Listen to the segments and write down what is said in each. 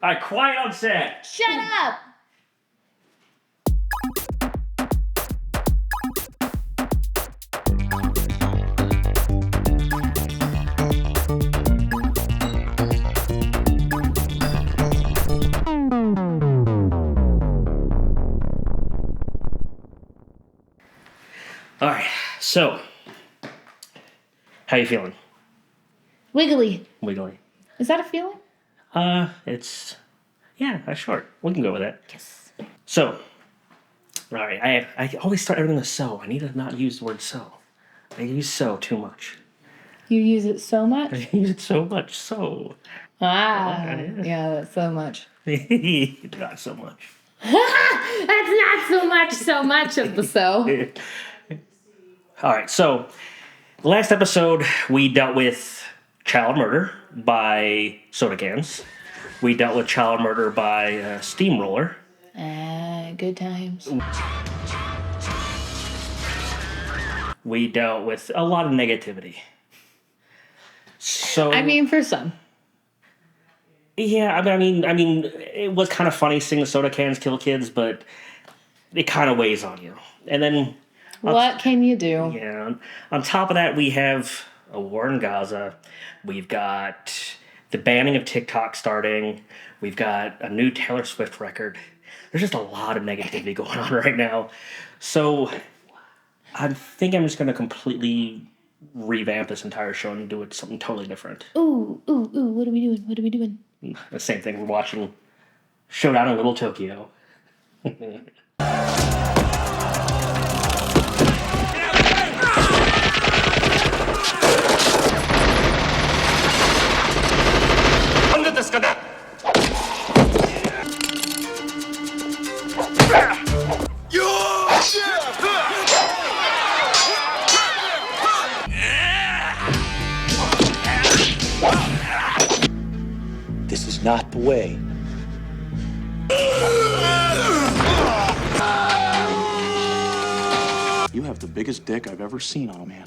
All right, quiet on set. Shut up! All right, so how you feeling? Wiggly. Wiggly. Is that a feeling? That's short. We can go with that. Yes. So, all right, I always start everything with so. I need to not use the word so. I use so too much. You use it so I much? use it so much, so. Yeah, that's so much. Not so much. That's not so much of the so. All right, so last episode we dealt with child murder by soda cans. We dealt with child murder by steamroller. Good times. We dealt with a lot of negativity. So I mean, for some. yeah, I mean, it was kind of funny seeing the soda cans kill kids, but it kind of weighs on you. And then What can you do? yeah, on top of that, we have a war in Gaza. We've got the banning of TikTok starting. We've got a new Taylor Swift record. There's just a lot of negativity going on right now. So I think I'm just going to completely revamp this entire show and do it something totally different. Ooh, what are we doing? The same thing. We're watching Showdown in Little Tokyo. This is not the way. You have the biggest dick I've ever seen on a man.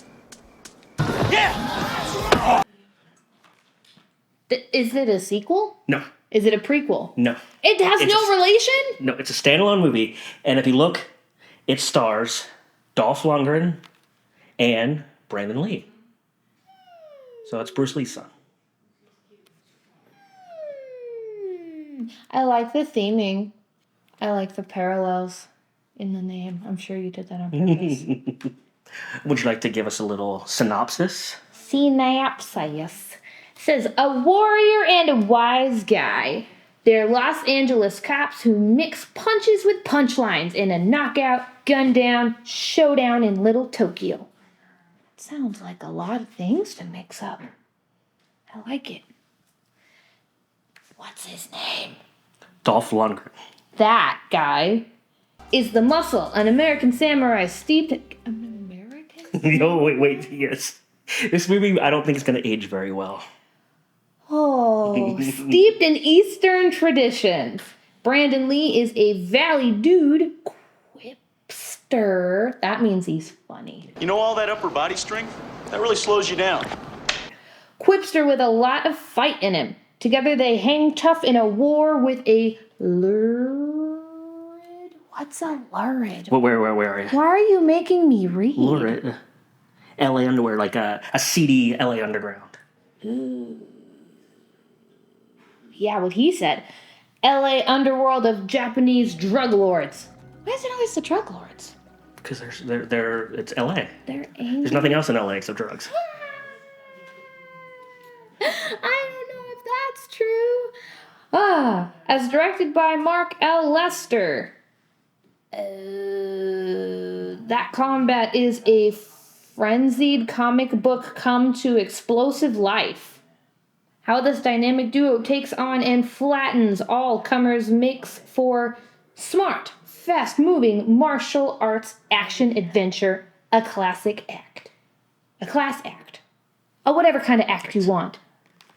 Is it a sequel? No. Is it a prequel? No. It has It's no a- relation? No, it's a standalone movie. And if you look, it stars Dolph Lundgren and Brandon Lee. So it's Bruce Lee's son. I like the theming. I like the parallels in the name. I'm sure you did that on purpose. Would you like to give us a little synopsis? Synopsis says a warrior and a wise guy. They're Los Angeles cops who mix punches with punchlines in a knockout, gun down, showdown in Little Tokyo. Sounds like a lot of things to mix up. I like it. What's his name? Dolph Lundgren. That guy is the Muscle, an American samurai steeped... An American? Oh, wait, yes. This movie, I don't think it's going to age very well. Oh, steeped in Eastern traditions. Brandon Lee is a Valley dude quipster. That means he's funny. You know all that upper body strength? That really slows you down. Quipster with a lot of fight in him. Together they hang tough in a war with a lurid. What's a lurid? Well, where are you? Why are you making me read? Lurid. LA Underwear, like a seedy LA Underground. Yeah, what he said. LA underworld of Japanese drug lords. Why is it always the drug lords? Because it's LA. They're angry. There's nothing else in LA except drugs. I don't know if that's true. As directed by Mark L. Lester. That combat is a frenzied comic book come to explosive life. How this dynamic duo takes on and flattens all comers makes for smart, fast-moving martial arts action adventure, a classic act. A class act. A whatever kind of act you want.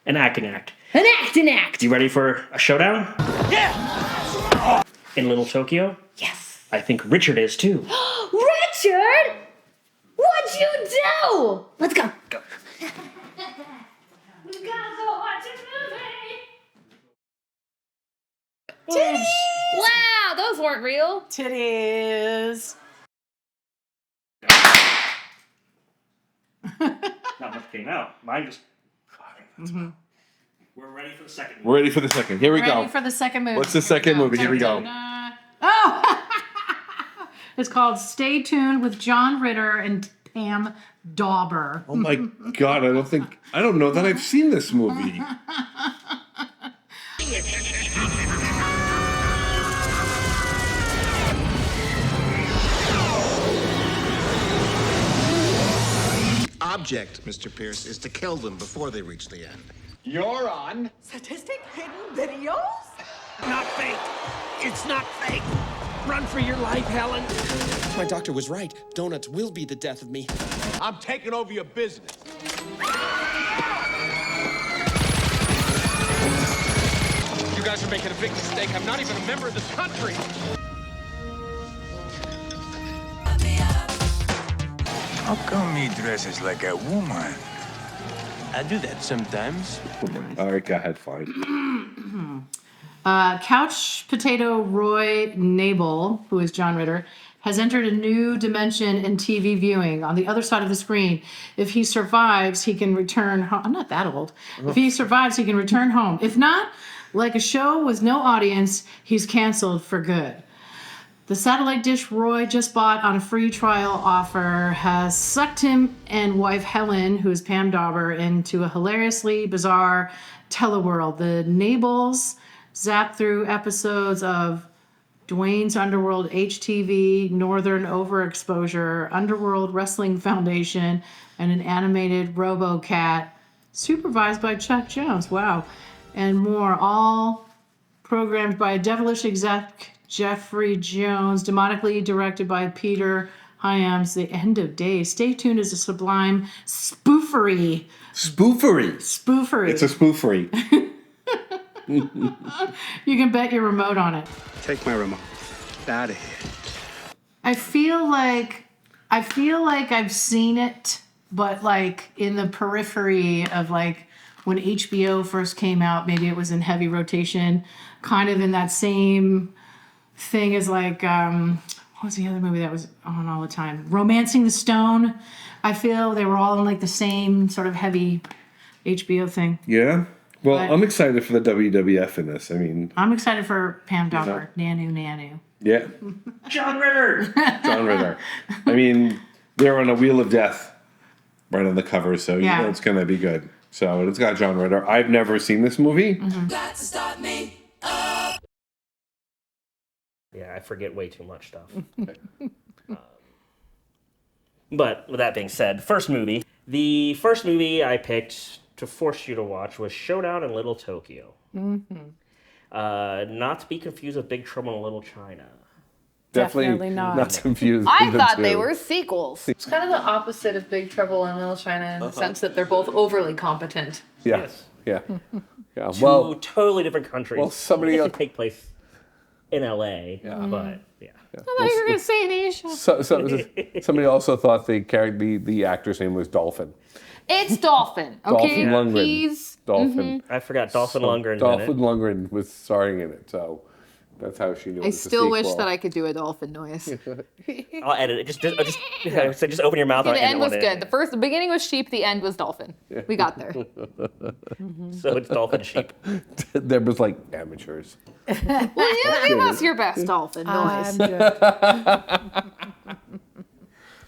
An acting act. An acting act! You ready for a showdown? Yeah! In Little Tokyo? Yes. I think Richard is too. Richard! What'd you do? Let's go. Go. Titties! Wow, those weren't real. Titties. Not much came out. Mine just. We're ready for the second movie. We're ready for the second. Here we go. Ready for the second movie. What's the second movie? Here we go. Oh! It's called Stay Tuned with John Ritter and Pam Dauber. Oh my God, I don't know that I've seen this movie. Object, Mr. Pierce, is to kill them before they reach the end. You're on. Statistic hidden videos? Not fake. It's not fake. Run for your life, Helen. My doctor was right. Donuts will be the death of me. I'm taking over your business. You guys are making a big mistake. I'm not even a member of this country. How come he dresses like a woman? I do that sometimes. All right, go ahead, fine. Couch Potato Roy Nabel, who is John Ritter, has entered a new dimension in TV viewing on the other side of the screen. If he survives, he can return home. I'm not that old. If he survives, he can return home. If not, like a show with no audience, he's canceled for good. The satellite dish Roy just bought on a free trial offer has sucked him and wife Helen, who is Pam Dauber, into a hilariously bizarre teleworld. The Nabels zap through episodes of Dwayne's Underworld HTV, Northern Overexposure, Underworld Wrestling Foundation, and an animated RoboCat supervised by Chuck Jones. Wow. And more, all programmed by devilish exec Jeffrey Jones, demonically directed by Peter Hyams. The End of Days. Stay tuned as a sublime spoofery. Spoofery. Spoofery. It's a spoofery. You can bet your remote on it. Take my remote. Out of here. I feel like I've seen it, but like in the periphery of like when HBO first came out, maybe it was in heavy rotation, kind of in that same thing as like what was the other movie that was on all the time? Romancing the Stone. I feel they were all in like the same sort of heavy HBO thing. Yeah. Well, But- I'm excited for the WWF in this. I mean, I'm excited for Pam Dauber. Nanu. yeah. John Ritter! John Ritter. I mean, they're on a Wheel of Death right on the cover, so you Yeah. know it's going to be good. So it's got John Ritter. I've never seen this movie. Yeah, I forget way too much stuff. But with that being said, first movie. The first movie I picked to force you to watch was Showdown in Little Tokyo. Not to be confused with Big Trouble in Little China. Definitely not. confused. I with the thought they two. were sequels. It's kind of the opposite of Big Trouble in Little China in the sense that they're both overly competent. Yeah. Yes. Yeah. Yeah. Two Well, totally different countries. well, somebody I guess else- they take place in LA, but yeah. I thought you were going to say in Asia. somebody also thought the actor's name was Dolphin. It's Dolphin, okay? Dolphin Lundgren. He's Dolphin. I forgot Dolphin Lundgren's in Dolphin it. Lundgren was starring in it, so that's how she knew. I still wish that I could do a dolphin noise. I'll edit it. Just open your mouth. The I'll edit end was it. good. The beginning was sheep. The end was dolphin. We got there. So it's dolphin sheep. There was like amateurs. Well, yeah, give us your best dolphin noise.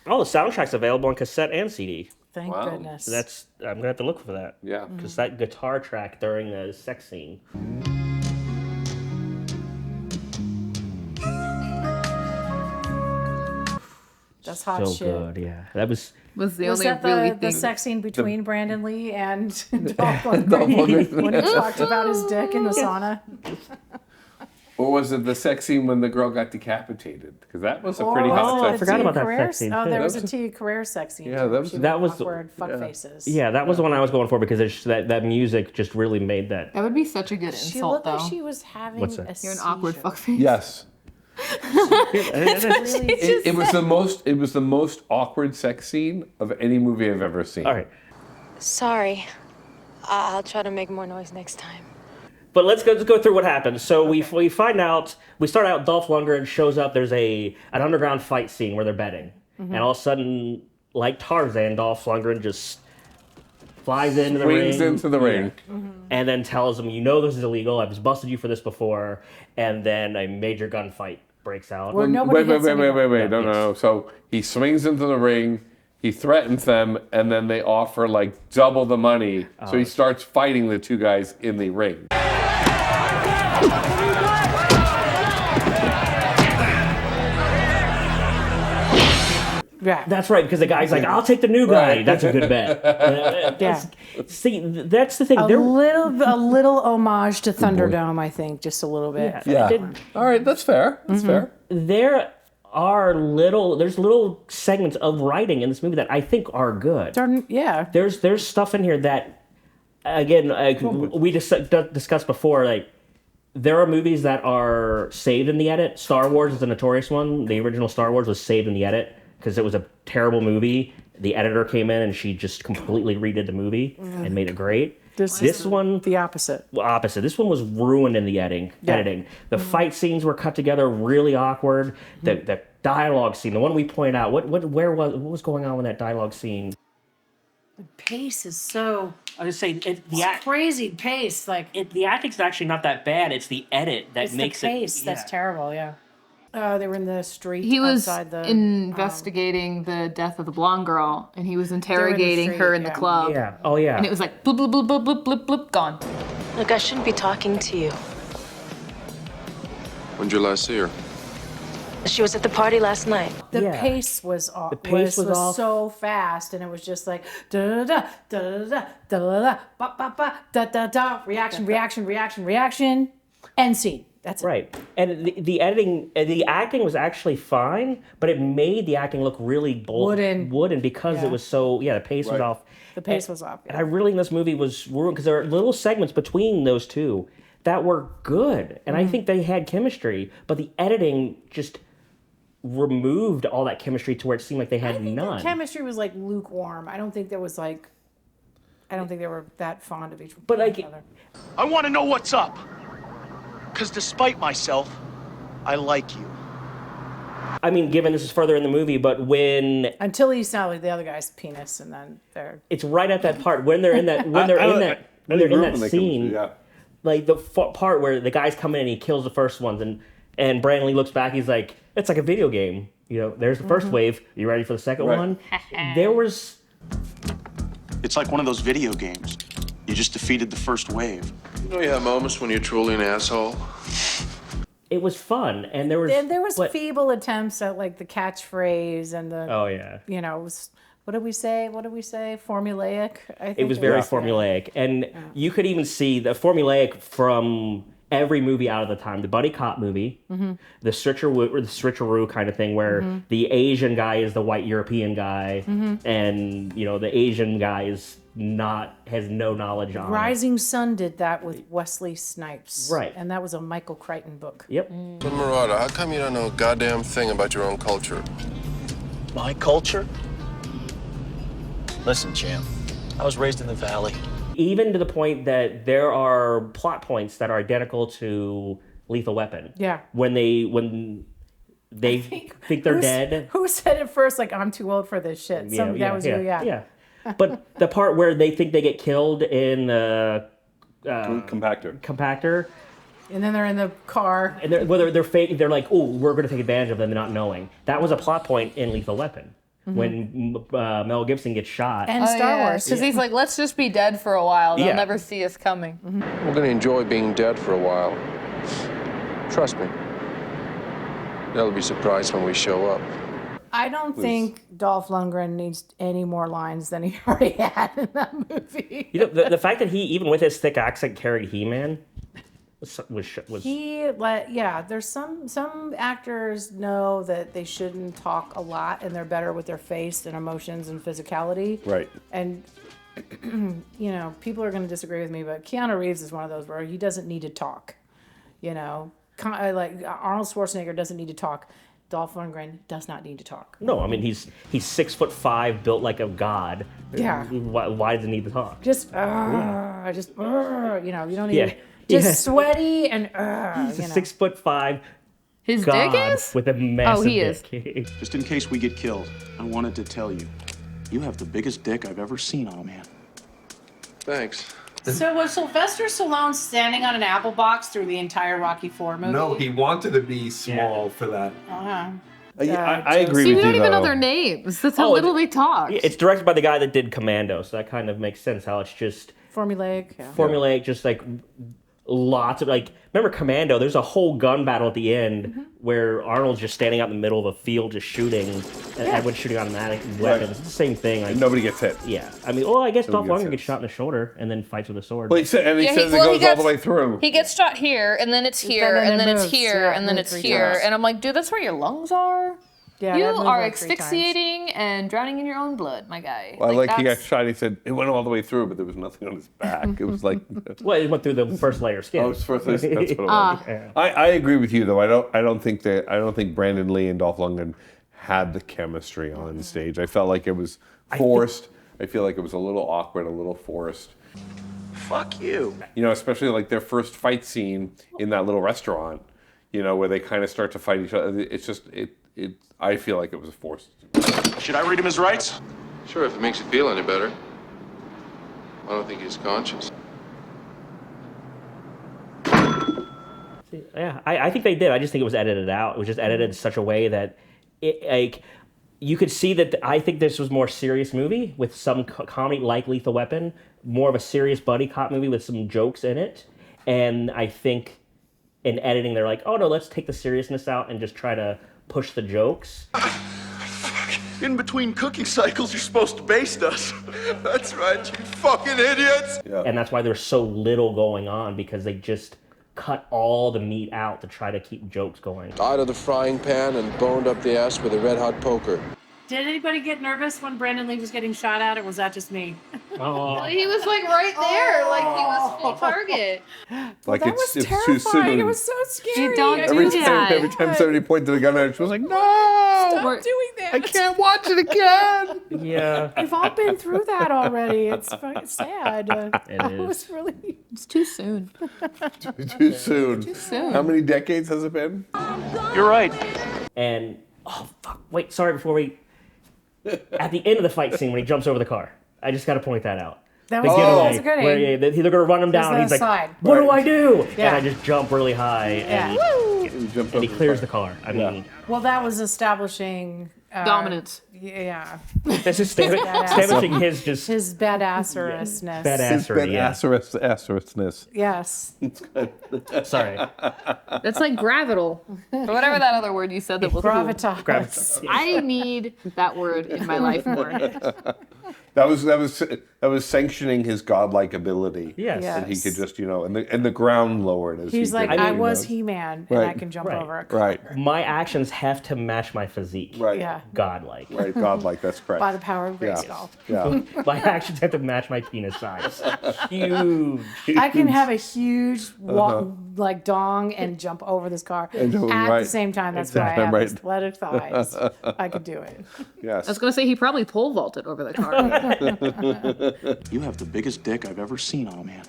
Oh, the soundtrack's available on cassette and CD. Thank Wow. goodness. So I'm gonna have to look for that. Yeah. Because that guitar track during the sex scene. That's hot So shit. good, yeah. That was Was the Was only that really the thing. sex scene between Brandon Lee and Dolph Lundgren when he talked about his dick in the sauna? Or was it the sex scene when the girl got decapitated? Because that was a pretty hot I sex forgot scene. about that sex scene, Oh, too. there That was was- a Tia Carrere sex scene. Yeah, too, that was- she that went was- awkward fuck faces. yeah, that was the one I was going for because that music just really made that. That would be such a good She insult, looked though. like she was having What's a that? You're an awkward seizure. fuckface. Yes. Really, It was the most awkward sex scene of any movie I've ever seen. All right. Sorry. I'll try to make more noise next time. But let's go through what happens. So we find out, we start out, Dolph Lundgren shows up, there's an underground fight scene where they're betting. And all of a sudden, like Tarzan, Dolph Lundgren just flies into the ring. Swings into the ring. And then tells them, this is illegal, I've just busted you for this before. And then a major gunfight breaks out. Where nobody hits anyone. Wait. No. So he swings into the ring, he threatens them, and then they offer like double the money. So he starts fighting the two guys in the ring. Yeah. That's right, because the guy's like, I'll take the new guy. Right. That's a good bet. See, that's the thing. A little homage to Thunderdome, I think, just a little bit. Yeah. All right, that's fair. That's fair. There's little segments of writing in this movie that I think are good. Yeah. There's stuff in here that, again, we discussed before, like, there are movies that are saved in the edit. Star Wars is a notorious one. The original Star Wars was saved in the edit because it was a terrible movie. The editor came in and she just completely redid the movie and made it great. This one, the opposite. This one was ruined in the editing. The fight scenes were cut together really awkward. The dialogue scene, the one we point out, what was going on with that dialogue scene? The pace is so. I was saying crazy pace. Like the acting's actually not that bad. It's the edit that makes the pace that's terrible. Yeah. They were in the street. He was outside the, investigating the death of the blonde girl, and he was interrogating her in the club. Yeah. Oh yeah. And it was like bloop bloop bloop bloop bloop bloop bloop gone. Look, I shouldn't be talking to you. When'd you last see her? She was at the party last night. The pace was off. The pace was off. So fast, and it was just like da da da da da da da ba ba ba da da da reaction, end scene. That's it. Right. And the editing, the acting was actually fine, but it made the acting look really wooden because it was so, the pace was off. The pace was off. And I really think this movie was ruined because there are little segments between those two that were good. And I think they had chemistry, but the editing just removed all that chemistry to where it seemed like they had none. The chemistry was like lukewarm. I don't think they were that fond of each other. But like, I want to know what's up. Because despite myself, I like you. I mean, given this is further in the movie, but until he saw like the other guy's penis, and then it's right at that part when they're in that scene, like the part where the guys come in and he kills the first ones, and Brandon Lee looks back, he's like, it's like a video game. There's the first wave. You ready for the second one? It's like one of those video games. You just defeated the first wave. You have moments when you're truly an asshole. It was fun, and there was feeble attempts at like the catchphrase and the what did we say? Formulaic. I think it was very formulaic, and you could even see the formulaic from every movie out of the time. The buddy cop movie, the switcheroo kind of thing, where the Asian guy is the white European guy, and the Asian guy has no knowledge on Rising Sun did that with Wesley Snipes. Right. And that was a Michael Crichton book. Yep. But Marauder, how come you don't know a goddamn thing about your own culture? My culture? Listen, champ. I was raised in the valley. Even to the point that there are plot points that are identical to Lethal Weapon. Yeah. When they think they're dead. Who said it first? Like, I'm too old for this shit. Yeah. But the part where they think they get killed in the compactor, and then they're in the car, and they're fake. They're like, "Oh, we're going to take advantage of them," not knowing. That was a plot point in Lethal Weapon when Mel Gibson gets shot. And Star Wars, because he's like, "Let's just be dead for a while. They'll never see us coming." We're going to enjoy being dead for a while. Trust me. They'll be surprised when we show up. I don't think Dolph Lundgren needs any more lines than he already had in that movie. The fact that he, even with his thick accent, carried He-Man was there's some actors know that they shouldn't talk a lot and they're better with their face and emotions and physicality. Right. And people are going to disagree with me, but Keanu Reeves is one of those where he doesn't need to talk. Like Arnold Schwarzenegger doesn't need to talk. Dolph Lundgren does not need to talk. No, I mean he's 6'5", built like a god. Yeah. Why does he need to talk? You don't need. just sweaty and He's a 6'5" His god dick is? with a massive he is. dick. Just in case we get killed, I wanted to tell you, you have the biggest dick I've ever seen on a man. Thanks. So was Sylvester Stallone standing on an apple box through the entire Rocky IV movie? No, he wanted to be small for that. I agree See, with we don't you, even though. know their names. That's how little they talk. It's directed by the guy that did Commando, so that kind of makes sense how it's just Formulaic. formulaic, just like lots of like. Remember Commando? There's a whole gun battle at the end where Arnold's just standing out in the middle of a field, just shooting, and everyone's shooting automatic weapons. It's the same thing. Like, Nobody gets hit. Yeah, I mean, I guess Dolph Nobody Lundgren gets gets shot in the shoulder and then fights with a sword. Well, he says it goes all the way through. He gets shot here, and then it's here, and then it's here, and then it's here. And I'm like, dude, that's where your lungs are? Yeah, you that moved are like 3 times. asphyxiating and drowning in your own blood, my guy. Well, he got that's- shot. He said it went all the way through, but there was nothing on his back. It was like, well, it went through the first layer of skin. oh, it's first. That's what it was. I agree with you though. I don't think Brandon Lee and Dolph Lundgren had the chemistry on stage. I felt like it was forced. I feel like it was a little awkward, a little forced. Fuck you. You know, especially like their first fight scene in that little restaurant. You know, where they kind of start to fight each other. It's just I feel like it was forced. Should I read him his rights? Sure, if it makes you feel any better. I don't think he's conscious. Yeah, I think they did. I just think it was edited out. It was just edited in such a way that you could see that. I think this was more serious movie with some comedy like Lethal Weapon, more of a serious buddy cop movie with some jokes in it. And I think in editing, they're like, oh no, let's take the seriousness out and just try to push the jokes. In between cooking cycles, you're supposed to baste us. That's right, you fucking idiots. Yeah. And that's why there's so little going on, because they just cut all the meat out to try to keep jokes going. Out of the frying pan and boned up the ass with a red hot poker. Did anybody get nervous when Brandon Lee was getting shot at, or was that just me? Oh. He was like right there, like he was full target. Like that it's was too terrifying. soon. It was so scary. You don't Every do that. time somebody pointed the gun at her, she was like, "No, Stop doing that. I can't watch it again." Yeah. We've all been through that already. It's fucking sad. It is. was really. It's too soon. Too soon. Too soon. How many decades has it been? You're right. And oh fuck! Wait, sorry. Before we, at the end of the fight scene when he jumps over the car, I just got to point that out. That The was, getaway, that was a good where aim. they're gonna run him down. There's And he's that like, side. "What do I do?" Yeah. And I just jump really high, and, and he clears the car. I mean, Well, that was establishing Dominance. Yeah. this is establishing his just his badasserousness. badassery. Yeah. Asserousness. Yes. Sorry. That's like gravital. Or whatever that other word you said that was cool. Gravitas. I need that word in my life more. That was sanctioning his godlike ability. Yes. And he could just, and the ground lowered as He's he like, could, I was He-Man, and I can jump Right. over it. Right. My actions have to match my physique. Right. Yeah. Godlike. Right. Godlike. That's correct. By the power of Yeah. Grayskull. Yeah. My actions have to match my penis size. Huge. I can have a huge like dong and jump over this car And jump- at right. the same time. That's Exactly, why I have right. athletic thighs. I could do it. Yes. I was gonna say he probably pole vaulted over the car. You have the biggest dick I've ever seen on a man.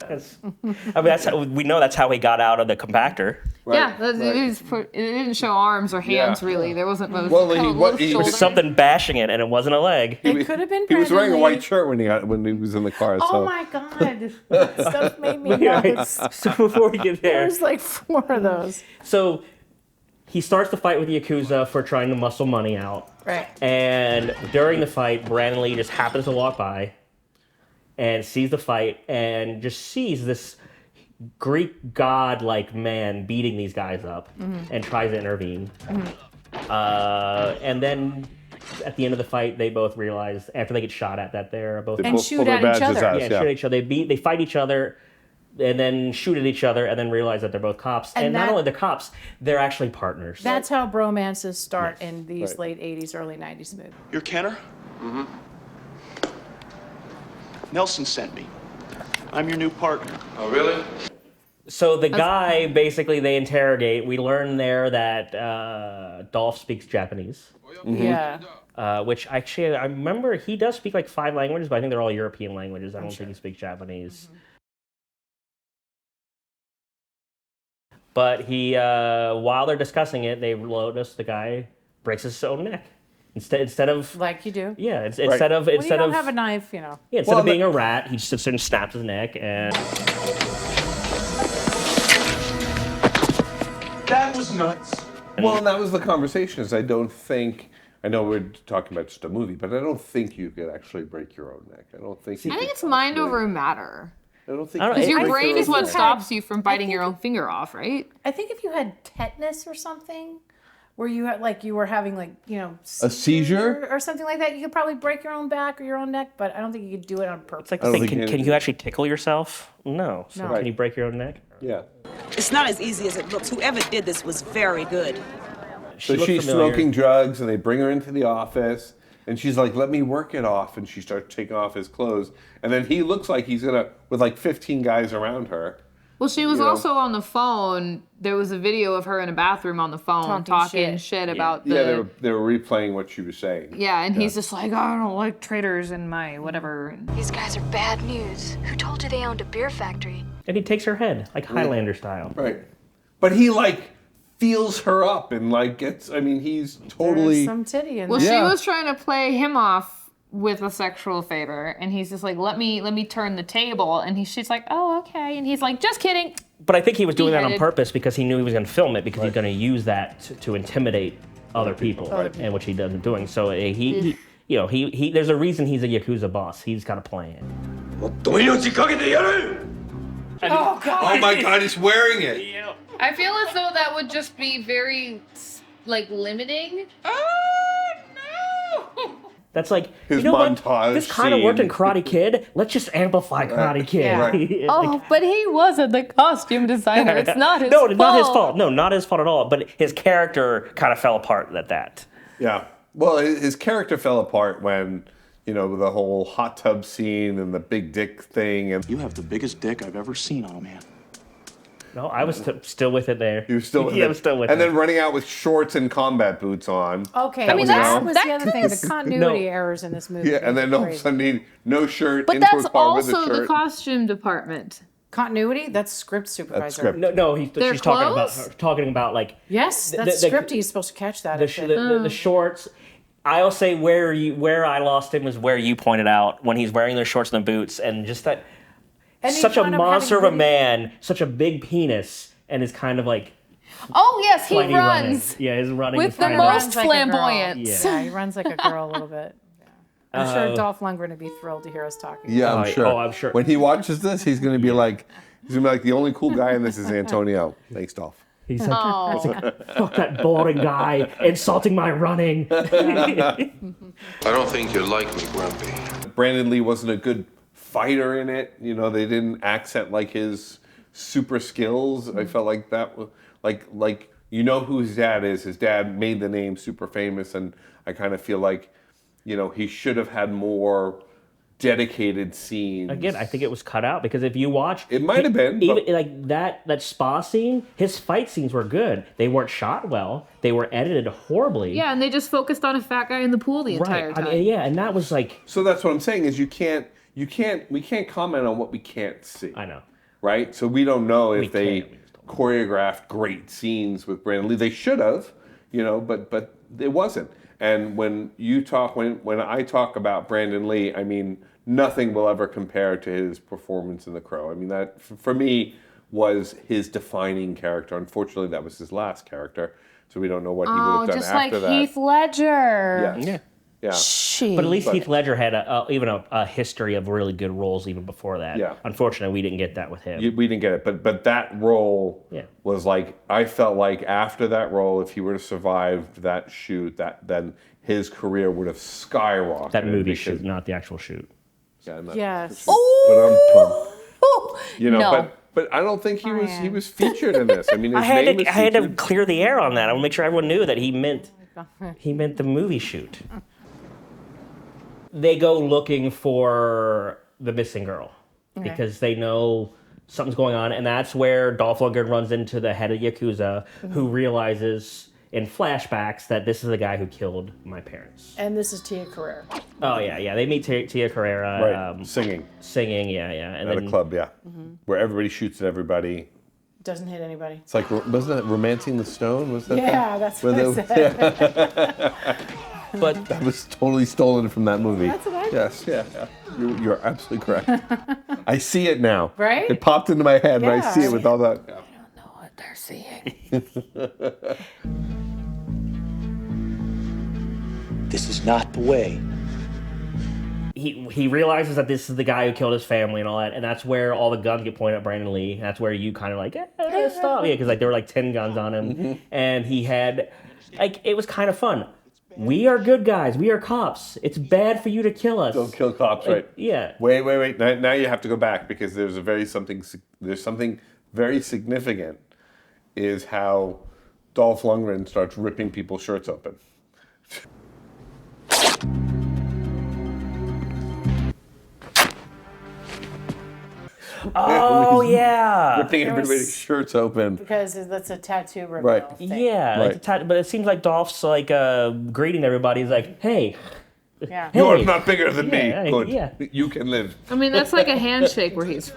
I mean, that's how, we know that's how he got out of the compactor. Yeah, it didn't show arms or hands really. There wasn't most. Well, he It was something bashing it, and it wasn't a leg. It could have been. He was wearing a Brandon white Lee. shirt when he was in the car. Oh so. my god! That stuff made me Right. nuts. So before we get there, There's like 4 of those. so he starts the fight with the Yakuza for trying to muscle money out. Right. And during the fight, Brandon Lee just happens to walk by and sees the fight and just sees this Greek god-like man beating these guys up and tries to intervene. And then at the end of the fight, they both realize, after they get shot at, that they're both... And shoot at each other. Yeah, shoot at each other. They fight each other and then shoot at each other and then realize that they're both cops. And not only they're cops, they're actually partners. That's how bromances start in these late 80s, early 90s movies. You're Kenner? Mm-hmm. Nelson sent me. I'm your new partner. Oh, really? So the guy, basically, they interrogate. We learn there that Dolph speaks Japanese. Yeah. Which actually, I remember he does speak like 5 languages, but I think they're all European languages. I don't think he speaks Japanese. But he, while they're discussing it, they notice the guy breaks his own neck. Instead of like you do. Yeah, instead of you don't have a knife, Yeah, instead of being a rat, he just sits there and snaps his neck and. That was nuts. Well, and that was the conversation. Is I know we're talking about just a movie, but I don't think you could actually break your own neck. I don't think. I think it's mind over matter. I don't think. Because your brain is what stops you from biting your own finger off, right? I think if you had tetanus or something, where you had you were having a seizure or something like that, you could probably break your own back or your own neck, but I don't think you could do it on purpose. It's like can you actually tickle yourself? No. So can you break your own neck? Yeah. It's not as easy as it looks. Whoever did this was very good. So she's smoking drugs, and they bring her into the office, and she's like, "Let me work it off," and she starts taking off his clothes, and then he looks like he's gonna with 15 guys around her. Well, she was also on the phone. There was a video of her in a bathroom on the phone talking shit about the... Yeah, they were replaying what she was saying. Yeah, and he's just like, I don't like traitors in my whatever. These guys are bad news. Who told you they owned a beer factory? And he takes her head, like Highlander style. Right. But he, feels her up and, he's totally... There's some titty in there. Well, she was trying to play him off with a sexual favor, and he's just like, let me turn the table, and she's like, oh, okay, and he's like, just kidding. But I think he was doing that on purpose because he knew he was going to film it because he's going to use that to intimidate other people, and which he doesn't doing. So he there's a reason he's a Yakuza boss. He's got a plan. Oh God! Oh my God! He's wearing it. I feel as though that would just be very limiting. That's like his montage. This kind of worked in Karate Kid. Let's just amplify Karate Kid. Yeah. But he wasn't the costume designer. It's not his fault. No, not his fault. No, not his fault at all. But his character kind of fell apart at that. Yeah. Well, his character fell apart when, the whole hot tub scene and the big dick thing. And you have the biggest dick I've ever seen on a man. No, I was still with it there. You were still with it? I was still with it. And then running out with shorts and combat boots on. Okay, that was the other thing, the continuity errors in this movie. Yeah, and then all of a sudden, no shirt, but into that's a car with a shirt. also the costume department. Continuity? That's script supervisor. That's script. No, she's talking about Yes, that's script. He's supposed to catch that. The shorts. I'll say where I lost him was where you pointed out when he's wearing those shorts and the boots and just that. And such a monster of a man, such a big penis, and is kind of like. Oh yes, he runs. Running. Yeah, he's running with the most flamboyant. Yeah, he runs like a girl a little bit. Yeah. I'm sure Dolph Lundgren would be thrilled to hear us talking. Yeah, I'm sure. Oh, I'm sure. When he watches this, he's going to be like, the only cool guy in this is Antonio. Thanks, Dolph. He's like, fuck that boring guy insulting my running. I don't think you like me, Grumpy. Brandon Lee wasn't a good fighter in it. They didn't accent his super skills. I felt like that was who his dad is. His dad made the name super famous, and I kind of feel like, he should have had more dedicated scenes. Again, I think it was cut out because if you watch, it might have been even that spa scene. His fight scenes were good. They weren't shot well. They were edited horribly. Yeah, and they just focused on a fat guy in the pool the entire time. And that was like. So that's what I'm saying is we can't comment on what we can't see. I know. Right? So we don't know if they choreographed great scenes with Brandon Lee. They should have, but it wasn't. And when I talk about Brandon Lee, I mean, nothing will ever compare to his performance in The Crow. I mean, that, for me, was his defining character. Unfortunately, that was his last character, so we don't know what he would have done after that. Just like Heath Ledger. Yes. Yeah. Shit. But at least Heath Ledger had a history of really good roles even before that. Yeah. Unfortunately, we didn't get that with him. We didn't get it, but that role was I felt like after that role, if he were to survive that shoot, then his career would have skyrocketed. That movie shoot, not the actual shoot. Yeah. Yes. But I don't think he was featured in this. I mean, his name was featured. I had to clear the air on that. I want to make sure everyone knew that he meant the movie shoot. They go looking for the missing girl because they know something's going on, and that's where Dolph Lundgren runs into the head of Yakuza, who realizes in flashbacks that this is the guy who killed my parents. And this is Tia Carrera. Oh yeah. They meet Tia Carrera singing, and at a club, where everybody shoots at everybody. Doesn't hit anybody. It's like, wasn't that Romancing the Stone? Was that? Yeah, that's what I said. But that was totally stolen from that movie. That's what I Yes, yeah. You're absolutely correct. I see it now. Right? It popped into my head, and I see it with all that. I don't know what they're seeing. This is not the way. He realizes that this is the guy who killed his family and all that, and that's where all the guns get pointed at Brandon Lee. That's where you kind of like, stop. Yeah, because like there were like 10 guns on him, and he had, like, it was kind of fun. We are good guys. We are cops. It's bad for you to kill us. Don't kill cops, right? Yeah. Wait. Now you have to go back because there's something very significant is how Dolph Lundgren starts ripping people's shirts open. Oh, yeah. Ripping everybody's shirts open. Because that's a tattoo reveal Right. thing. Yeah, Right. like but it seems like Dolph's like greeting everybody. He's like, hey. Yeah. You are Hey. not bigger than me. Yeah, Good. yeah. You can live. I mean, that's like a handshake where he's.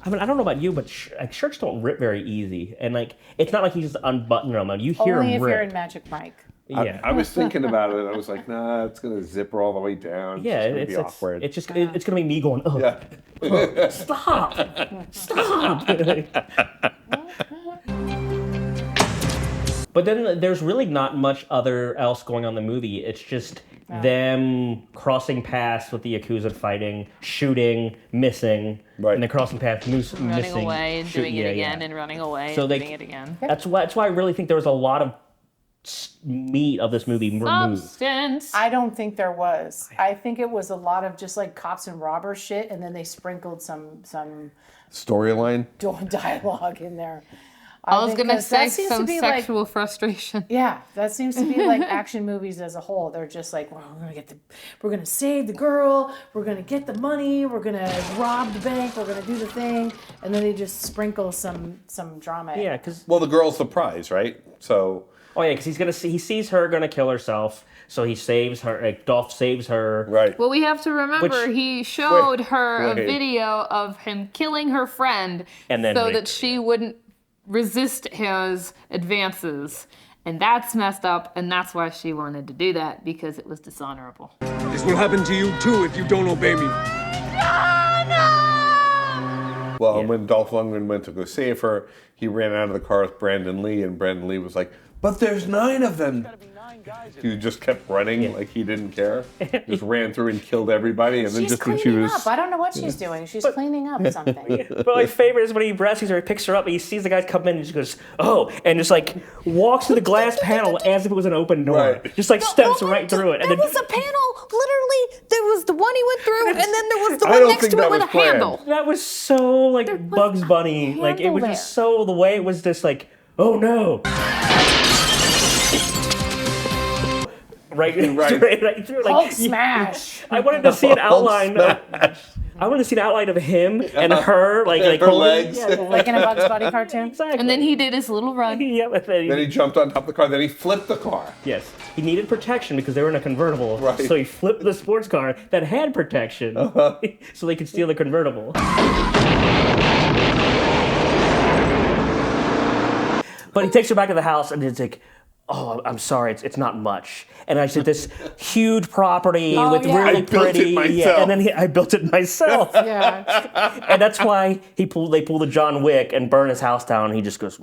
I mean, I don't know about you, but like shirts don't rip very easy, and like it's not like he's just unbuttoning them. And you hear Only him if you're rip. in Magic Mike. Yeah, I was thinking about it. And I was like, nah, it's gonna zipper all the way down. yeah, it's gonna be awkward. it's just it's gonna be me going, oh, Yeah. stop. But then there's really not much else going on in the movie. It's just them crossing paths with the Yakuza, fighting, shooting, missing, and then crossing paths, missing, Running away and doing it yeah, again yeah. and running away So and they- doing it again. That's why I really think there was a lot of meat of this movie removed. Substance. I don't think there was. I think it was a lot of just like cops and robbers shit, and then they sprinkled some Storyline. dialogue in there. I was think gonna 'cause say that seems to some be sexual frustration. Yeah, that seems to be like action movies as a whole. They're just like, well, we're gonna save the girl, we're gonna get the money, we're gonna rob the bank, we're gonna do the thing, and then they just sprinkle some drama. in. Yeah, because Well, the girl's the prize, right? So. oh yeah, because he sees her gonna kill herself, so he saves her. Like Dolph saves her. Right. Well, we have to remember he showed her a wait. video of him killing her friend And then so raped that she wouldn't resist his advances. And that's messed up, and that's why she wanted to do that, because it was dishonorable. This will happen to you too if you don't obey me. Well, when Dolph Lundgren went to go save her, he ran out of the car with Brandon Lee, and Brandon Lee was like, "But there's 9 of them." He just kept running like he didn't care. Just ran through and killed everybody, and then She's just when cleaning she was up. I don't know what she's doing. She's cleaning up something. But my favorite is when he rescues her, he picks her up, and he sees the guys come in, and he just goes, "Oh," and just like walks through the glass panel as if it was an open door, Right. just like steps right through it. And There then was a panel, literally, there was the one he went through, and then there was the I one don't next think to that it with was a planned. handle. that was so like Bugs Bunny, like it was handle just so the way it was just like, oh no. Right through, like Hulk smash. I wanted to see an outline. I wanted to see an outline of him and her, like her holding- legs. yeah, Like in a Bugs Bunny cartoon. exactly. And then he did his little run. yeah, but Then he jumped on top of the car. Then he flipped the car. yes, he needed protection because they were in a convertible. Right. So he flipped the sports car that had protection, so they could steal the convertible. But he takes her back to the house, and it's like, "Oh, I'm sorry, it's not much." And I said, "This huge property with yeah. really I built it pretty, myself. and then I built it myself." Yeah. And that's why they pull the John Wick and burn his house down. And he just goes,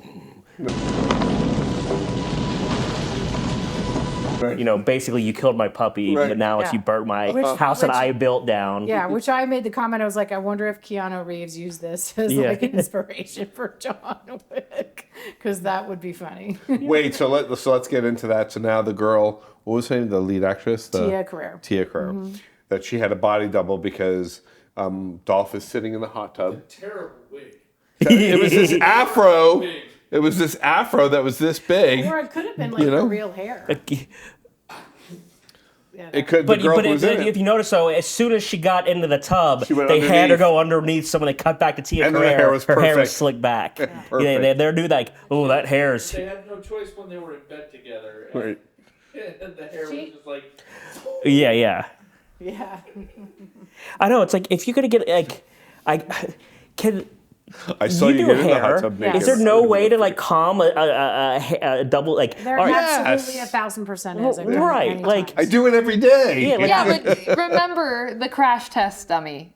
Right. you know, basically you killed my puppy, Right. but now it's Yeah. you burnt my Which- house that which- I built down. Yeah, which I made the comment. I was like, I wonder if Keanu Reeves used this as Yeah. like inspiration for John Wick, because that would be funny. Wait, so let's get into that. So now the girl, what was her name? The lead actress, Tia Carrere. Tia Carrere, that she had a body double because Dolph is sitting in the hot tub. Terrible wig. It was this afro. It was this afro that was this big. Or it could have been like You know? her real hair. It could. But, The girl but who was in if it. you notice, though, as soon as she got into the tub, She went they had her underneath. go underneath someone. They cut back to Tia And then Carrere. her hair was Her hair was perfect. slicked back. Yeah, Perfect. they're new like, oh, that hair's. They had no choice when they were in bed together. Right. And the hair was just like. Yeah, yeah. Yeah. I know. It's like if you could get like, I saw you get in the hot tub naked. Is there no way to like calm a double like? There absolutely 1,000% is. Right, like I do it every day. Yeah, but remember the crash test dummy.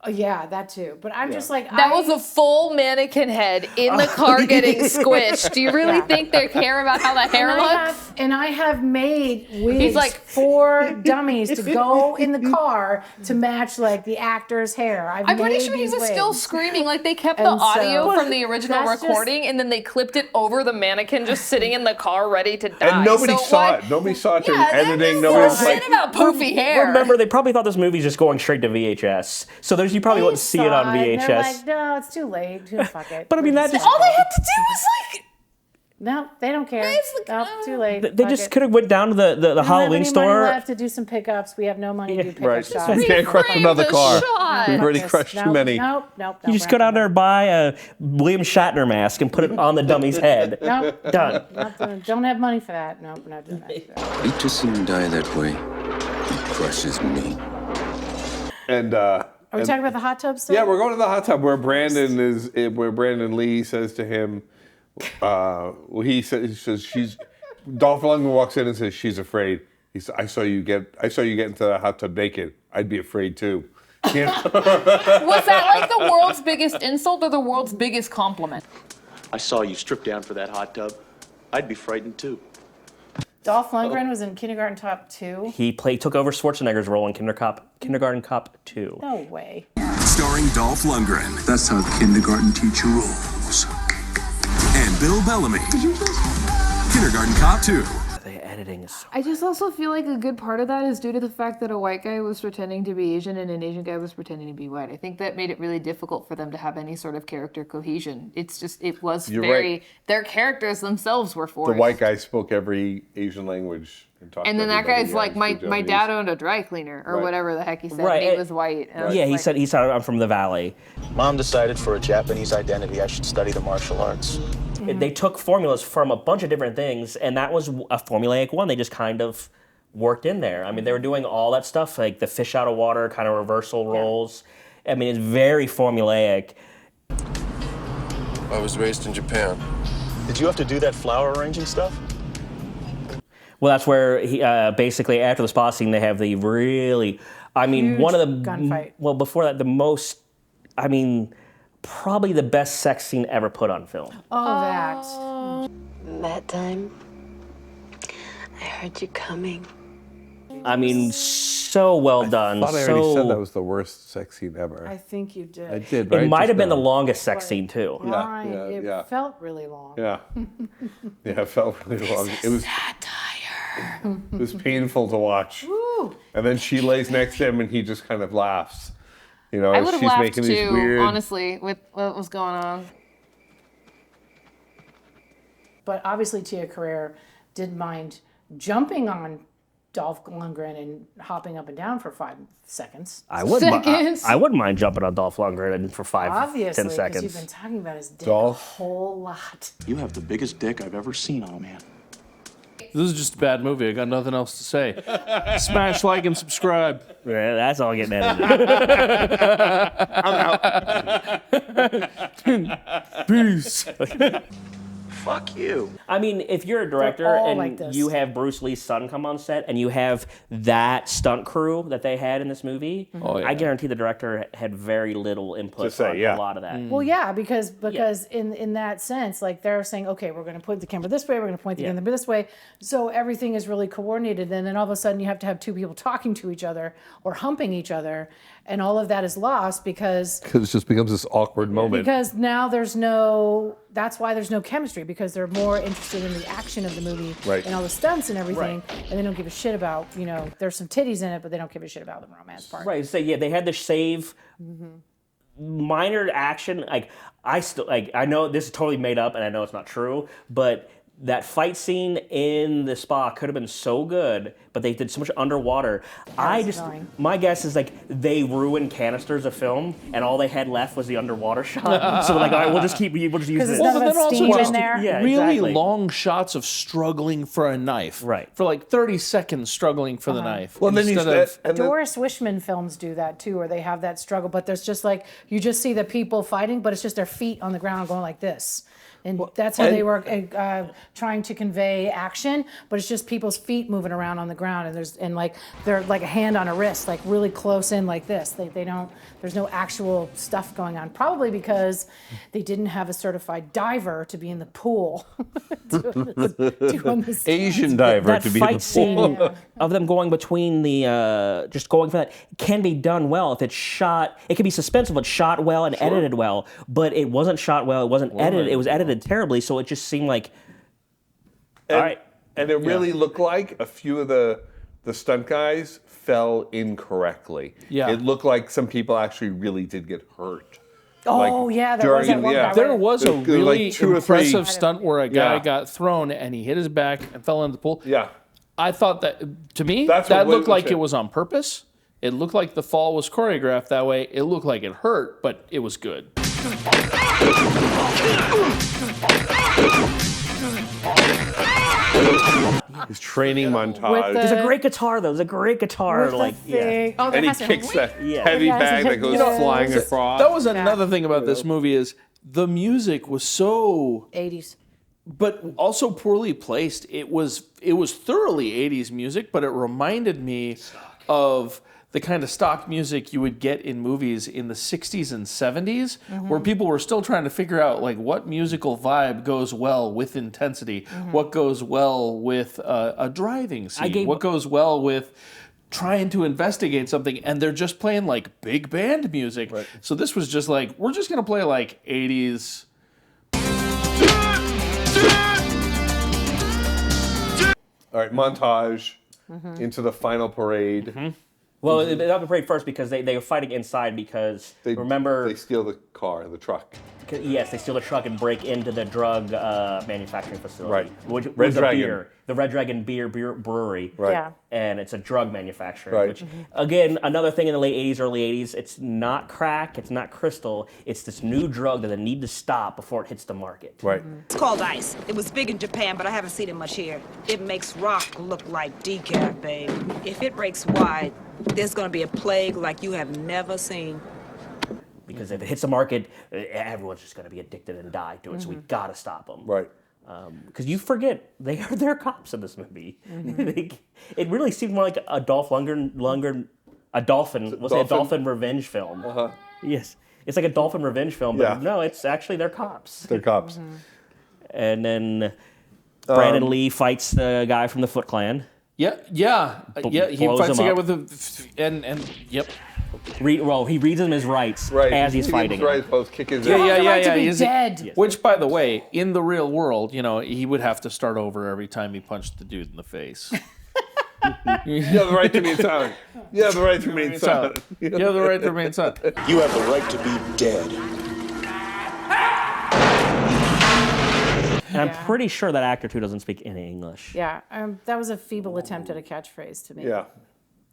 Yeah, that too. But I'm just like that was a full mannequin head in the car getting squished. Do you really think they care about how the hair looks? I have made wigs for dummies to go in the car to match like the actor's hair. I'm pretty sure he was still screaming. Like they kept the audio from the original recording and then they clipped it over the mannequin just sitting in the car ready to die. And nobody saw it. Nobody saw it during editing. Nobody was like about poofy hair. Remember, they probably thought this movie's just going straight to VHS. So you probably wouldn't see it on VHS. They're like, no, it's too late. Fuck it. But I mean, that just all they had to do was like. No, they don't care. Nope, too late. They just could have went down to the Halloween store. We don't have any money left to do some pickups. We have no money to do pickup shots. We can't crush another car. We've already crushed too many. Nope. You just go down there and buy a William Shatner mask and put it on the dummy's head. Nope. Done. Don't have money for that. Nope, we're not doing that. Hate to see him die that way. He crushes me. And are we talking about the hot tub still? Yeah, we're going to the hot tub where Brandon Lee says to him, he says she's. Dolph Lundgren walks in and says she's afraid. He said, I saw you get into the hot tub naked. I'd be afraid too. Was that like the world's biggest insult or the world's biggest compliment? I saw you strip down for that hot tub. I'd be frightened too. Dolph Lundgren was in Kindergarten Cop 2. He took over Schwarzenegger's role in Kindergarten Cop 2. No way. Starring Dolph Lundgren. That's how the kindergarten teacher rolls. And Bill Bellamy. Kindergarten Cop 2. The editing is so I just also feel like a good part of that is due to the fact that a white guy was pretending to be Asian and an Asian guy was pretending to be white. I think that made it really difficult for them to have any sort of character cohesion. Their characters themselves were forced. The white guy spoke every Asian language. And then that guy's like, my dad owned a dry cleaner or whatever the heck he said. Right. And he was white. And he said I'm from the Valley. Mom decided for a Japanese identity I should study the martial arts. They took formulas from a bunch of different things, and that was a formulaic one. They just kind of worked in there. I mean, they were doing all that stuff, like the fish out of water kind of reversal roles. I mean, it's very formulaic. I was raised in Japan. Did you have to do that flower arranging stuff? Well, that's where he basically after the spa scene, they have the really, huge one of the gunfight. Well, before that, probably the best sex scene ever put on film. Oh, That time, I heard you coming. I mean, so well done. I thought I already said that was the worst sex scene ever. I think you did. I did, right? It might have been the longest sex scene, too. It felt really long. Yeah. Yeah, it felt really long. It was satire. It was painful to watch. Woo. And then she lays next to him and he just kind of laughs. You know, I would have she's laughed making too, these weird... honestly, with what was going on. But obviously Tia Carrere didn't mind jumping on Dolph Lundgren and hopping up and down for 5 seconds. I wouldn't mind jumping on Dolph Lundgren for 5, 10 Obviously, seconds. because you've been talking about his dick Dolph. a whole lot. You have the biggest dick I've ever seen on a man. This is just a bad movie. I got nothing else to say. Smash like and subscribe. Yeah, that's all getting edited. I'm out. Peace. Fuck you. I mean, if you're a director and like you have Bruce Lee's son come on set and you have that stunt crew that they had in this movie, I guarantee the director had very little input on a lot of that. Well, yeah, because in that sense, like they're saying, okay, we're going to point the camera this way, we're going to point the camera this way, so everything is really coordinated. And then all of a sudden, you have to have 2 people talking to each other or humping each other, and all of that is lost because it just becomes this awkward moment. Because now that's why there's no chemistry, because they're more interested in the action of the movie and all the stunts and everything, and they don't give a shit about, there's some titties in it, but they don't give a shit about the romance part. Right. So they had to save minor action. Like I know this is totally made up, and I know it's not true, but that fight scene in the spa could have been so good, but they did so much underwater. My guess is like they ruined canisters of film, and all they had left was the underwater shot. So like, all right, we'll just use this. Well, but then also just really exactly. long shots of struggling for a knife, right? For like 30 seconds struggling for the knife. Well, then Doris Wishman films do that too, where they have that struggle, but there's just like you just see the people fighting, but it's just their feet on the ground going like this. And that's how they were trying to convey action, but it's just people's feet moving around on the ground, and they're like a hand on a wrist, like really close in like this. They don't. There's no actual stuff going on, probably because they didn't have a certified diver to be in the pool. Asian diver that to be in the fight pool. scene of them going between the just going for that can be done well if it's shot. It can be suspenseful, but shot well and edited well. But it wasn't shot well. It wasn't edited. It was edited terribly, so it just seemed like. All right. And it really looked like a few of the stunt guys fell incorrectly. Yeah. It looked like some people actually really did get hurt. Oh, yeah, there was that one guy. There was a really like 2 or 3 impressive stunt where a guy got thrown and he hit his back and fell into the pool. Yeah. I thought that, to me, That's that what looked like said. it was on purpose. It looked like the fall was choreographed that way. It looked like it hurt, but it was good. His training montage. There's a great guitar though. There's a great guitar. Oh, and he kicks that heavy bag that goes flying across. That was another thing about this movie is the music was so 80s. But also poorly placed. It was thoroughly 80s music, but it reminded me of the kind of stock music you would get in movies in the 60s and 70s, where people were still trying to figure out like what musical vibe goes well with intensity, what goes well with a driving scene, what goes well with trying to investigate something, and they're just playing like big band music. Right. So this was just like, we're just gonna play like 80s. All right, montage into the final parade. Well, not the parade first because they were fighting inside because remember they steal the car, the truck. Yes, they steal the truck and break into the drug manufacturing facility. Right. Which Red was Dragon. The Red Dragon beer brewery. Right. Yeah. And it's a drug manufacturer. Right. Which, again, another thing in the late 80s, early 80s, it's not crack, it's not crystal, it's this new drug that they need to stop before it hits the market. Right. It's called ice. It was big in Japan, but I haven't seen it much here. It makes rock look like decaf, babe. If it breaks wide, there's gonna be a plague like you have never seen. Because if it hits the market, everyone's just going to be addicted and die to it. So we got to stop them. Right. Because you forget they're cops in this movie. It really seemed more like a Dolph Lundgren, a dolphin revenge film. Yes, it's like a dolphin revenge film, but no, it's actually they're cops. They're cops. And then Brandon Lee fights the guy from the Foot Clan. He fights the guy with the and yep. He reads him his rights as he's fighting. Right, both kick his He's dead. Yes. Which, by the way, in the real world, he would have to start over every time he punched the dude in the face. You have the right to remain silent. You have the right to remain silent. You have the right to remain silent. You have the right to be dead. And I'm pretty sure that actor too doesn't speak any English. Yeah, that was a feeble attempt at a catchphrase to me. Yeah.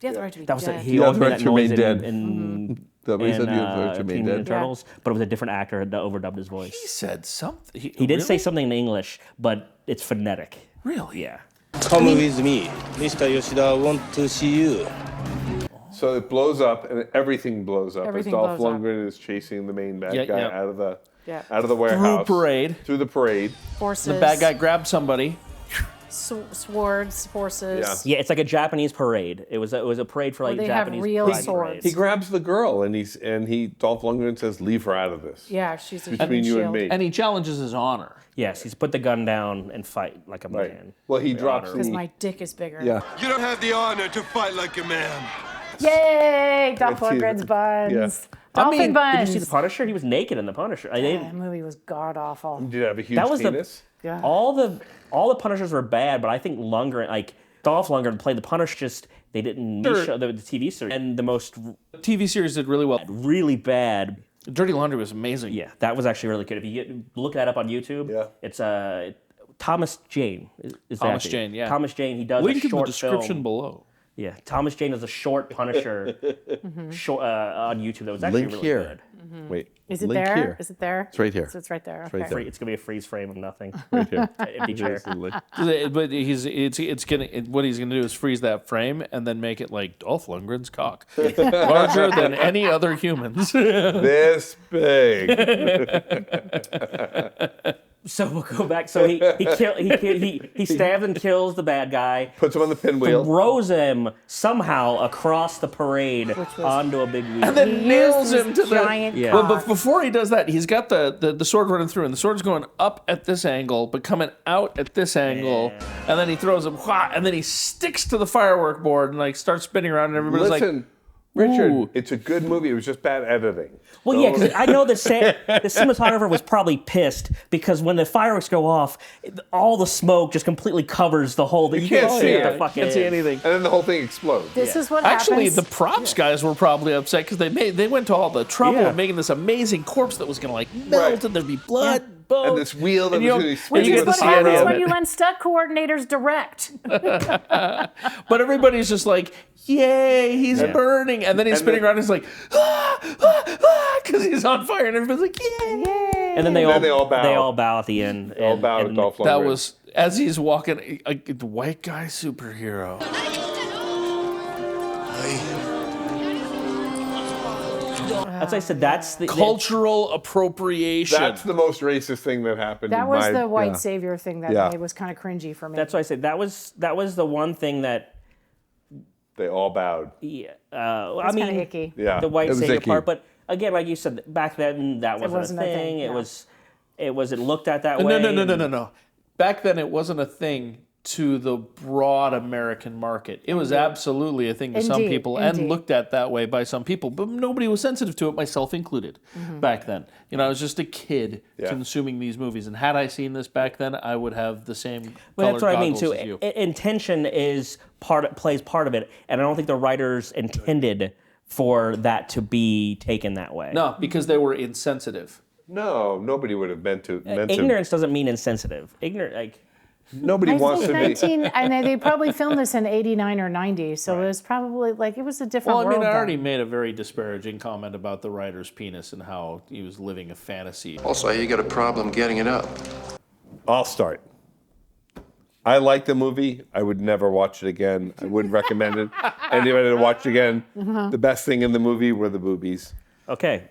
You have the right to be That was dead. he always made that noise dead. in Teenage Ninja Turtles, but it was a different actor that overdubbed his voice. He said something. He did say something in English, but it's phonetic. Really? Yeah. Come with me. Mr. Yoshida want to see you. So it blows up, and everything blows up Everything as Dolph blows up. Lundgren is chasing the main bad guy out of the Through warehouse. Through the parade. Forces. The bad guy grabs somebody. Swords, forces. Yeah, it's like a Japanese parade. It was a parade for like they Japanese have real pride swords. parades. He grabs the girl, and Dolph Lundgren says, "Leave her out of this." Yeah, she's a between you and me. And he challenges his honor. Yes, he's put the gun down and fight like a man. Well, he drops Because my dick is bigger. Yeah. You don't have the honor to fight like a man. Yay! Dolph Lundgren's buns. Yeah. Dolphin buns. Did you see the Punisher? He was naked in the Punisher. That movie was god awful. Did it have a huge That was penis? Yeah. all the Punishers were bad, but I think Lundgren, like Dolph Lundgren, played the Punisher. Just they didn't show the TV series, and the most TV series did really well. really bad. Dirty Laundry was amazing. Yeah, that was actually really good. If you look that up on YouTube, it's Thomas Jane. Is Thomas that Jane, yeah. Thomas Jane. He does Link a in the short description film. below. Yeah, Thomas Jane is a short Punisher short, on YouTube that was actually Link really here. good. Wait. Is it link there? Here. Is it there? It's right here. So it's right there. It's right okay. there. It's gonna be a freeze frame of nothing. Right here. Empty chair. But what he's gonna do is freeze that frame and then make it like Dolph Lundgren's cock, larger than any other humans. This big. So we'll go back. So he stabs and kills the bad guy. Puts him on the pinwheel. Throws him somehow across the parade onto a big wheel. And then nails him to the giant Yeah. Well, but before he does that, he's got the sword running through, and the sword's going up at this angle, but coming out at this angle, and then he throws him, and then he sticks to the firework board and like starts spinning around, and everybody's Listen, Richard, it's a good movie. It was just bad editing. Well, yeah, because I know the cinematographer was probably pissed because when the fireworks go off, all the smoke just completely covers the whole thing. You can't see it. You can't see anything. And then the whole thing explodes. This is what Actually, happens. the props guys were probably upset because they went to all the trouble of making this amazing corpse that was going to like melt and there'd be blood. Bones. And this wheel that And was you really don't- spinning. you Which get is to what see any happens of when it. you let stunt coordinators direct. But everybody's just like, yay, he's burning. And then he's spinning around and he's like, because he's on fire. And everybody's like, yay. And then they all bow. They all bow at the end. They all bow to Dolph Lundgren. That was, as he's walking, a white guy superhero. As I said, that's the Cultural appropriation. That's the most racist thing that happened. That in was my, the white savior thing that Yeah. was kind of cringy for me. That's why I said that was the one thing that. They all bowed. Yeah, That's I mean, kinda icky. Yeah, the white it was savior icky. part. But again, like you said, back then that wasn't a thing. yeah. It wasn't looked at that way. No. Back then, it wasn't a thing to the broad American market. It was absolutely a thing to some Indeed, people indeed. and looked at that way by some people, but nobody was sensitive to it, myself included, back then. You know, I was just a kid consuming these movies, and had I seen this back then, I would have the same Well, colored that's what I mean goggles too. as you. Intention plays part of it, and I don't think the writers intended for that to be taken that way. No, because they were insensitive. No, nobody would have meant to. Ignorance doesn't mean insensitive. Nobody wants to be. And they probably filmed this in 89 or 90, so it was probably like, it was a different Well, I world mean, I then. already made a very disparaging comment about the writer's penis and how he was living a fantasy. Also, you got a problem getting it up. I'll start. I like the movie. I would never watch it again. I wouldn't recommend it. Anybody to watch it again. The best thing in the movie were the boobies. Okay,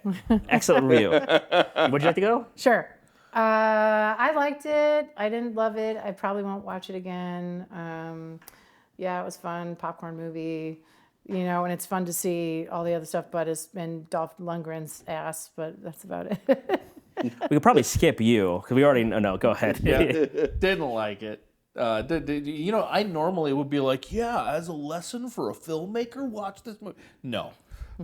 excellent review. Would you like to go? Sure. I liked it. I didn't love it. I probably won't watch it again. Yeah, it was fun. Popcorn movie. You know, and it's fun to see all the other stuff, but it's been Dolph Lundgren's ass, but that's about it. We could probably skip you because we already know. Go ahead. Didn't like it. You know, I normally would be like, yeah, as a lesson for a filmmaker, watch this movie. No.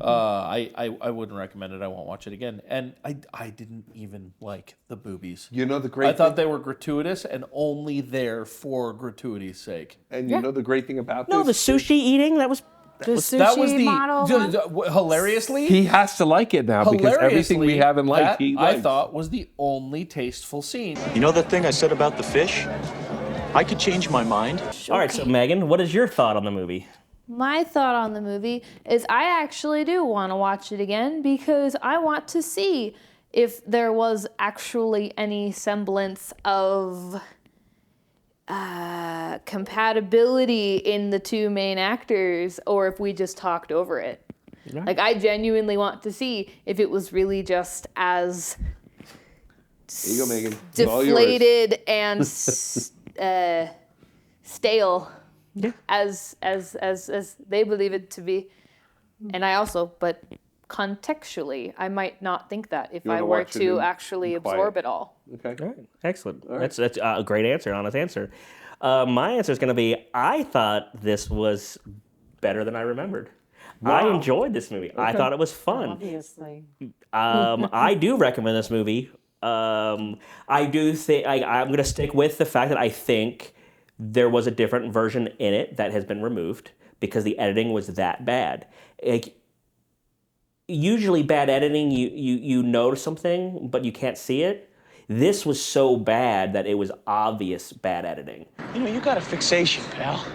I wouldn't recommend it. I won't watch it again. And I didn't even like the boobies. You know the great I thought they were gratuitous and only there for gratuity's sake. And you know the great thing about No, the this? sushi eating, that was that was hilariously. He has to like it now because everything we haven't liked, that he I likes. thought was the only tasteful scene. You know that thing I said about the fish? I could change my mind. All right, so Megan, what is your thought on the movie? My thought on the movie is I actually do want to watch it again because I want to see if there was actually any semblance of compatibility in the two main actors or if we just talked over it. Right. Like, I genuinely want to see if it was really just as Here you go, Megan. It's all yours. deflated and stale as they believe it to be. And I also, but contextually, I might not think that if You I wanna were watch it to in actually quiet? absorb it all. Okay. All right, excellent. All right. That's a great answer, honest answer. My answer is going to be, I thought this was better than I remembered. I Wow. enjoyed this movie. I thought it was fun. Obviously. I do recommend this movie. I do think I'm going to stick with the fact that I think there was a different version in it that has been removed because the editing was that bad. Like, usually bad editing, you know something, but you can't see it. This was so bad that it was obvious bad editing. You know, you got a fixation, pal.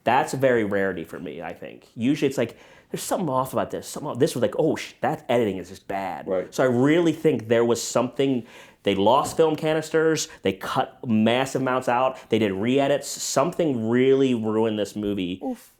That's a very rarity for me, I think. Usually it's like, there's something off about this. This was like, oh, that editing is just bad. Right. So I really think there was something. They lost film canisters. They cut massive amounts out. They did re-edits. Something really ruined this movie. Oof.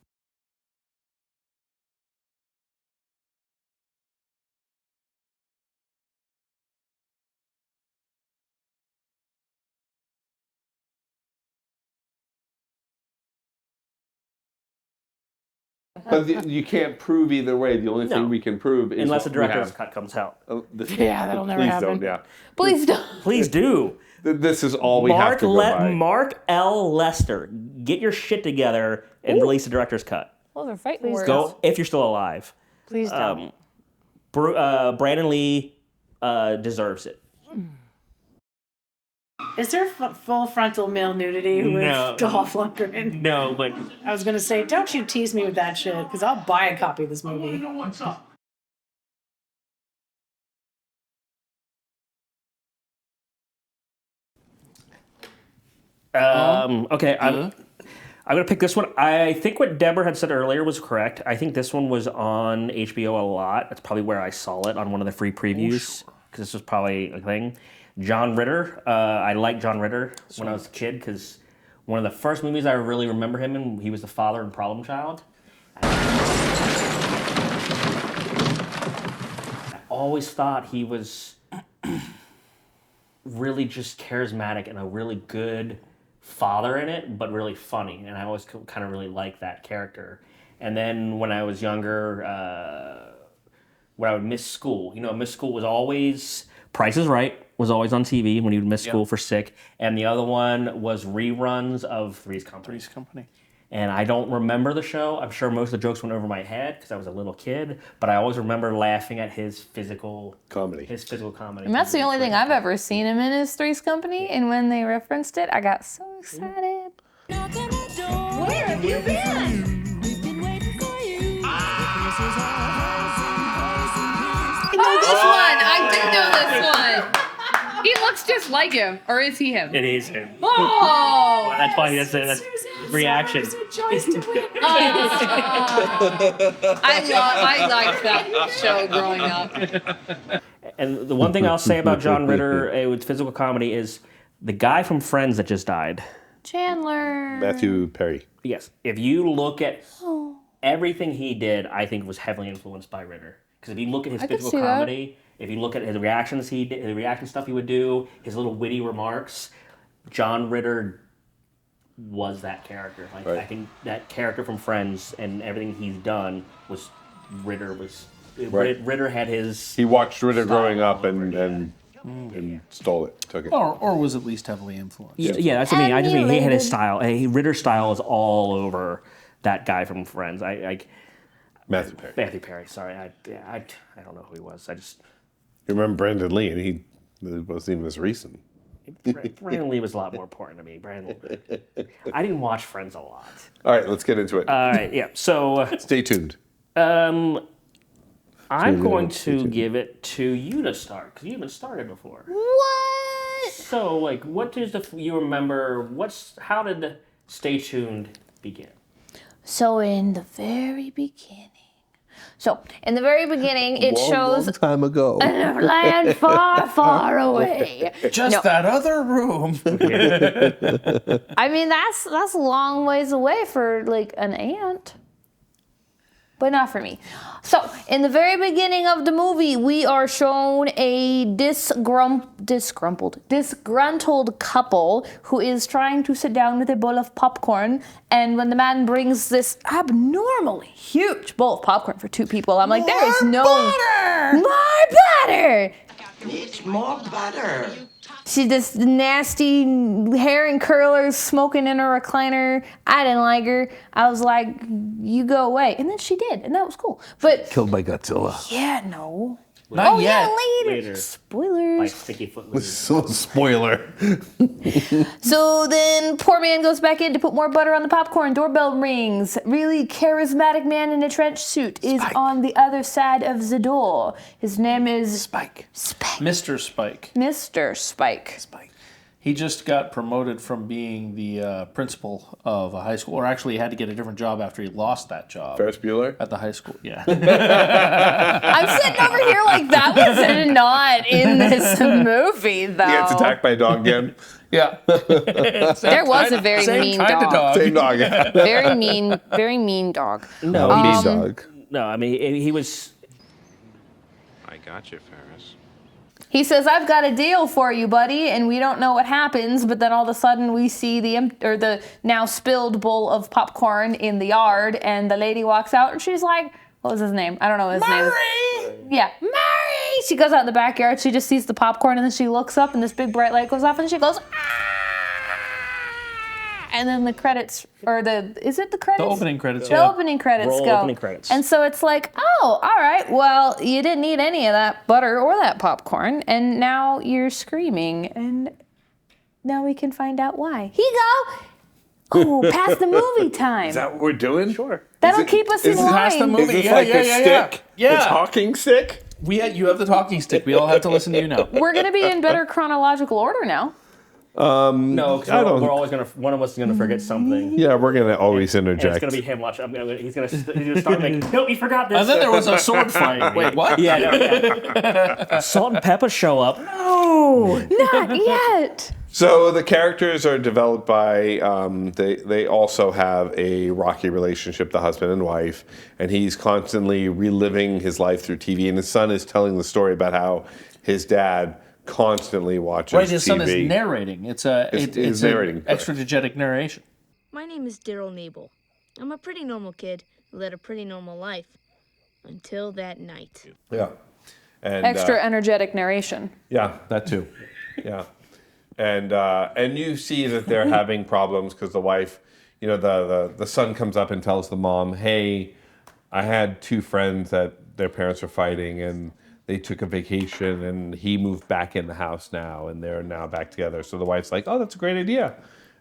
But you can't prove either way. The only thing we can prove is unless the what director's we have. cut comes out. Yeah, that'll never Please happen. don't, yeah. Please don't. Please do. This is all we have to go by. Mark L. Lester, get your shit together and release the director's cut. Well, they're fighting words. Go if you're still alive. Please don't. Brandon Lee deserves it. Is there full frontal male nudity with Dolph Lundgren? No, but I was gonna say, don't you tease me with that shit, because I'll buy a copy of this movie. What's up? Okay, I'm gonna pick this one. I think what Debra had said earlier was correct. I think this one was on HBO a lot. That's probably where I saw it on one of the free previews, because this was probably a thing. John Ritter. I liked John Ritter when I was a kid because one of the first movies I really remember him in, he was the father in Problem Child. I always thought he was really just charismatic and a really good father in it, but really funny. And I always kind of really liked that character. And then when I was younger, when I would miss school, miss school was always Price is Right. Was always on TV when you would miss school for sick. And the other one was reruns of Three's Company. And I don't remember the show. I'm sure most of the jokes went over my head because I was a little kid. But I always remember laughing at his physical comedy. And that's the only thing I've ever seen him in is Three's Company. And when they referenced it, I got so excited. Where have you been? I know this one. I do know this one. He looks just like him, or is he him? It is him. Oh! That's why that's reaction. I liked that show growing up. And the one thing I'll say about John Ritter with physical comedy is the guy from Friends that just died. Chandler. Matthew Perry. Yes. If you look at everything he did, I think was heavily influenced by Ritter. Because if you look at his physical comedy, if you look at his reactions he did, the reaction stuff he would do, his little witty remarks, John Ritter was that character. I think that character from Friends and everything he's done was Ritter was. Right. Ritter had his. He watched Ritter growing up and stole it, took it. Or was at least heavily influenced. Yeah, that's what I mean. I just mean he had his style. Ritter's style is all over that guy from Friends. Matthew Perry. Matthew Perry. Sorry, I don't know who he was. You remember Brandon Lee, and he wasn't even as recent. Brandon Lee was a lot more important to me. I didn't watch Friends a lot. All right, let's get into it. All right, yeah. So stay tuned. I'm going to give it to you to start because you haven't started before. What? So, what does you remember? How did Stay Tuned begin? So in the very beginning, it shows long time ago. in a land far, far away. That other room. I mean, that's a long ways away for an ant. But not for me. So, in the very beginning of the movie, we are shown a disgruntled couple who is trying to sit down with a bowl of popcorn. And when the man brings this abnormally huge bowl of popcorn for two people, I'm like, there is no butter! More butter! It's more butter. She's this nasty hair and curlers smoking in her recliner. I didn't like her. I was like, you go away. And then she did, and that was cool. But killed by Godzilla. yeah, no. Not yet. Yeah, later. By Spoilers. Sticky Foot This Lizard. is a spoiler. So then poor man goes back in to put more butter on the popcorn. Doorbell rings. Really charismatic man in a trench suit is on the other side of the door. His name is Spike. Spike. Mr. Spike. Mr. Spike. He just got promoted from being the principal of a high school, or actually he had to get a different job after he lost that job. Ferris Bueller? At the high school, yeah. I'm sitting over here like that was not in this movie, though. He gets attacked by a dog again. Yeah. There was a very mean dog. Same dog. Yeah. Very mean dog. No, mean dog. No, I mean, he was... I got you, Ferris. He says, "I've got a deal for you, buddy," and we don't know what happens, but then all of a sudden we see the now spilled bowl of popcorn in the yard, and the lady walks out, and she's like, what was his name? I don't know his name. Yeah, Murray! She goes out in the backyard, she just sees the popcorn, and then she looks up, and this big bright light goes off, and she goes, "Ah!" And then the credits, is it the credits? The opening credits, The opening credits Roll go. opening credits. And so it's like, oh, all right, well, you didn't eat any of that butter or that popcorn, and now you're screaming, and now we can find out why. Here you go! Oh, past the movie time. Is that what we're doing? Sure. That'll keep us in line. Past the movie. Is this Yeah, like yeah, a yeah, stick? yeah. A talking stick? You have the talking stick. We all have to listen to you now. We're going to be in better chronological order now. No, because we're always one of us is gonna forget something. Yeah, we're gonna always And interject. it's gonna be him watching. He's gonna start making. No, we forgot this. And then there was a sword fight. Wait, what? Yeah, no. Salt and Pepper show up. No, not yet. So the characters are developed by, they also have a rocky relationship, the husband and wife, and he's constantly reliving his life through TV, and his son is telling the story about how his dad constantly watches Right, his TV. son is narrating. It's narrating, correct. extragetic narration. My name is Daryl Nabel. I'm a pretty normal kid who led a pretty normal life. Until that night. Yeah. And, Extra energetic narration. Yeah, that too. Yeah. And you see that they're having problems because the wife, the son comes up and tells the mom, hey, I had two friends that their parents are fighting and they took a vacation and he moved back in the house now and they're now back together. So the wife's like, oh, that's a great idea.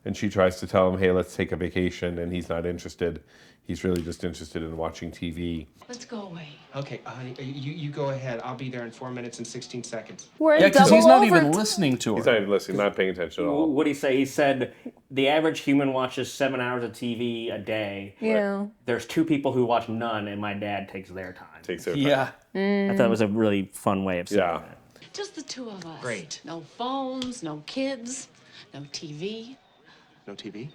And she tries to tell him, hey, let's take a vacation. And he's not interested. He's really just interested in watching TV. Let's go away. Okay, honey, you go ahead. I'll be there in 4 minutes and 16 seconds. We're Yeah, because he's not even listening to her. He's not even listening, not paying attention at all. What did he say? He said the average human watches 7 hours of TV a day. Yeah. There's two people who watch none, and my dad takes their time. Takes their time. Yeah. I thought it was a really fun way of saying that. Just the two of us. Great. No phones, no kids, no TV. No TV?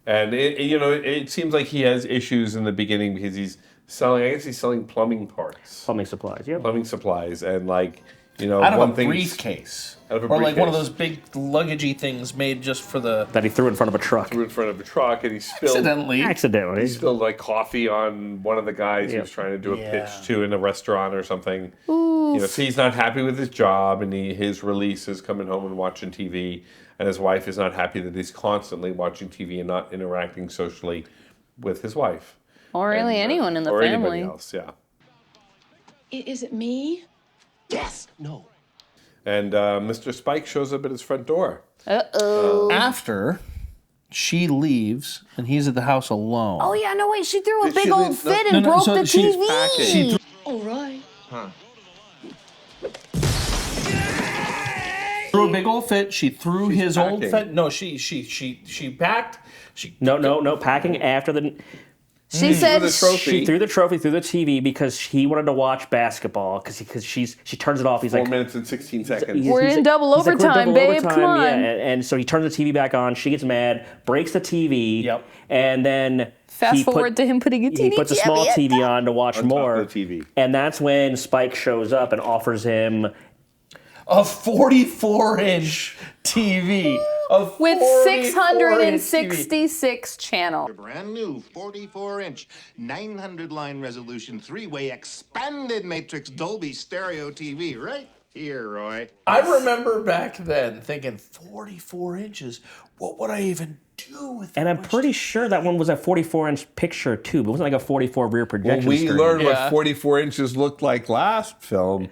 And it seems like he has issues in the beginning because he's selling plumbing parts. Plumbing supplies, yeah. Plumbing supplies and out of one a thing briefcase. Out of a or like one of briefcase. those big luggagey things made just for the... That he threw in front of a truck. Threw in front of a truck and he spilled... Accidentally. He spilled like coffee on one of the guys he was trying to do a pitch to in a restaurant or something. Oof. So he's not happy with his job and his release is coming home and watching TV. And his wife is not happy that he's constantly watching TV and not interacting socially with his wife. Or really anyone in the or family. anybody else, yeah. Is it me? Yes. No. And Mr. Spike shows up at his front door. Uh-oh. After she leaves and he's at the house alone. Oh, yeah, no, wait, she threw a Did big she old leave- fit No, and no, broke so the she's TV. packing. She All right. Huh. threw a big old fit. She threw his old packing. fit. No, she packed. No, packing after the... She said She threw the trophy through the TV because he wanted to watch basketball because she turns it off. He's 4 like, minutes and 16 seconds. We're in double he's like, "We're overtime, double babe, overtime," come on. Yeah, and so he turns the TV back on. She gets mad, breaks the TV. Yep. And then Fast forward to him putting a he TV puts a small TV TV on to watch On top more. of the TV. And that's when Spike shows up and offers him A 44-inch TV. with 666 666 channels. Brand new 44-inch, 900-line resolution, 3-way expanded matrix Dolby stereo TV right here, Roy. I remember back then thinking, 44 inches, what would I even do And I'm pretty sure that one was a 44-inch picture too, but it wasn't like a 44 rear projection Well, we screen. learned what 44 inches looked like last film.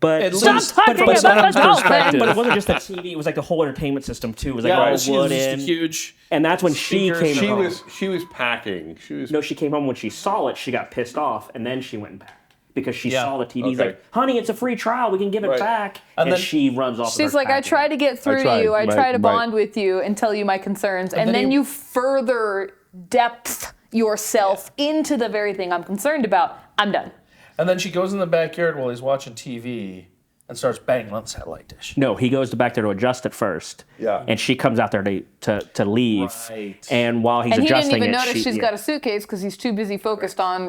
But At stop least- talking but about the dolphin. But it wasn't just the TV; it was like the whole entertainment system too. It was like Yeah, all she was just a wooden, huge. And that's when she came home. She was packing. No, she came home when she saw it. She got pissed off, and then she went and packed because she Yeah. saw the TV. He's Okay. like, "Honey, it's a free trial. We can give it Right. back." And And then- she runs off. She's like, I try to get through to you. I try to bond with you and tell you my concerns. And then you further depth yourself into the very thing I'm concerned about. I'm done. And then she goes in the backyard while he's watching TV and starts banging on the satellite dish. No, he goes back there to adjust it first. Yeah. And she comes out there to leave. Right. And while he's And he didn't adjusting even it, notice she's got a suitcase because he's too busy focused on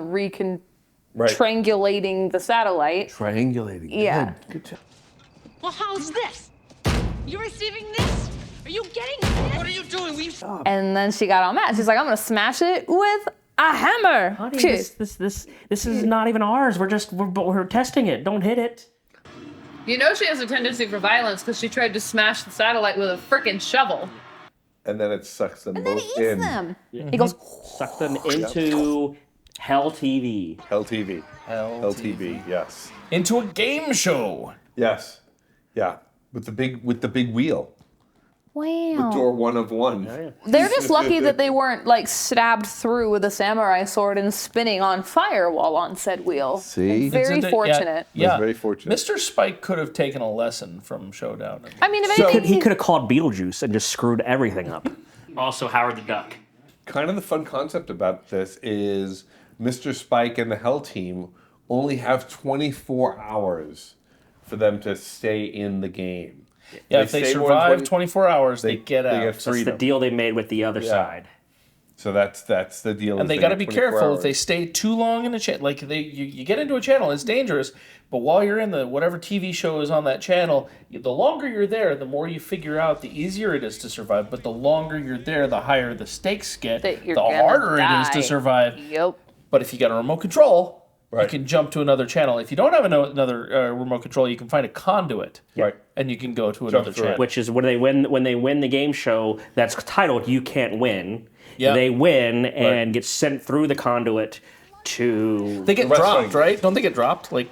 triangulating the satellite. Triangulating. Yeah. Good. Well, how's this? You receiving this? Are you getting this? What are you doing? And then she got all mad. She's like, I'm going to smash it with a hammer. Honey, this is not even ours. We're testing it. Don't hit it. You know she has a tendency for violence because she tried to smash the satellite with a frickin' shovel. And then it sucks them And then both he eats in. them. Yeah. He goes, Suck them into Hell TV. Hell TV. Hell TV. Yes. Into a game show. Yes. Yeah. With the big wheel. wow. With door 1 of 1. They're just lucky that they weren't like stabbed through with a samurai sword and spinning on fire while on said wheel. See? Very It's fortunate. Yeah. That's very fortunate. Mr. Spike could have taken a lesson from Showdown. I mean, if anything, He could have called Beetlejuice and just screwed everything up. Also, Howard the Duck. Kind of the fun concept about this is Mr. Spike and the Hell Team only have 24 hours for them to stay in the game. Yeah, if they stay more than survive 24 hours, they get out. They get That's the freedom. deal they made with the other side. So that's the deal. And they got to be careful if they stay too long in a channel. Like you get into a channel, it's dangerous. But while you're in the whatever TV show is on that channel, the longer you're there, the more you figure out, the easier it is to survive. But the longer you're there, the higher the stakes get, That the you're gonna harder it is to die. survive. Yep. But if you got a remote control, you can jump to another channel. If you don't have another remote control, you can find a conduit, and you can go to another channel. Which is when they win the game show that's titled "You Can't Win." Yeah. They win and get sent through the conduit to. They get dropped, right? Don't they get dropped? Like,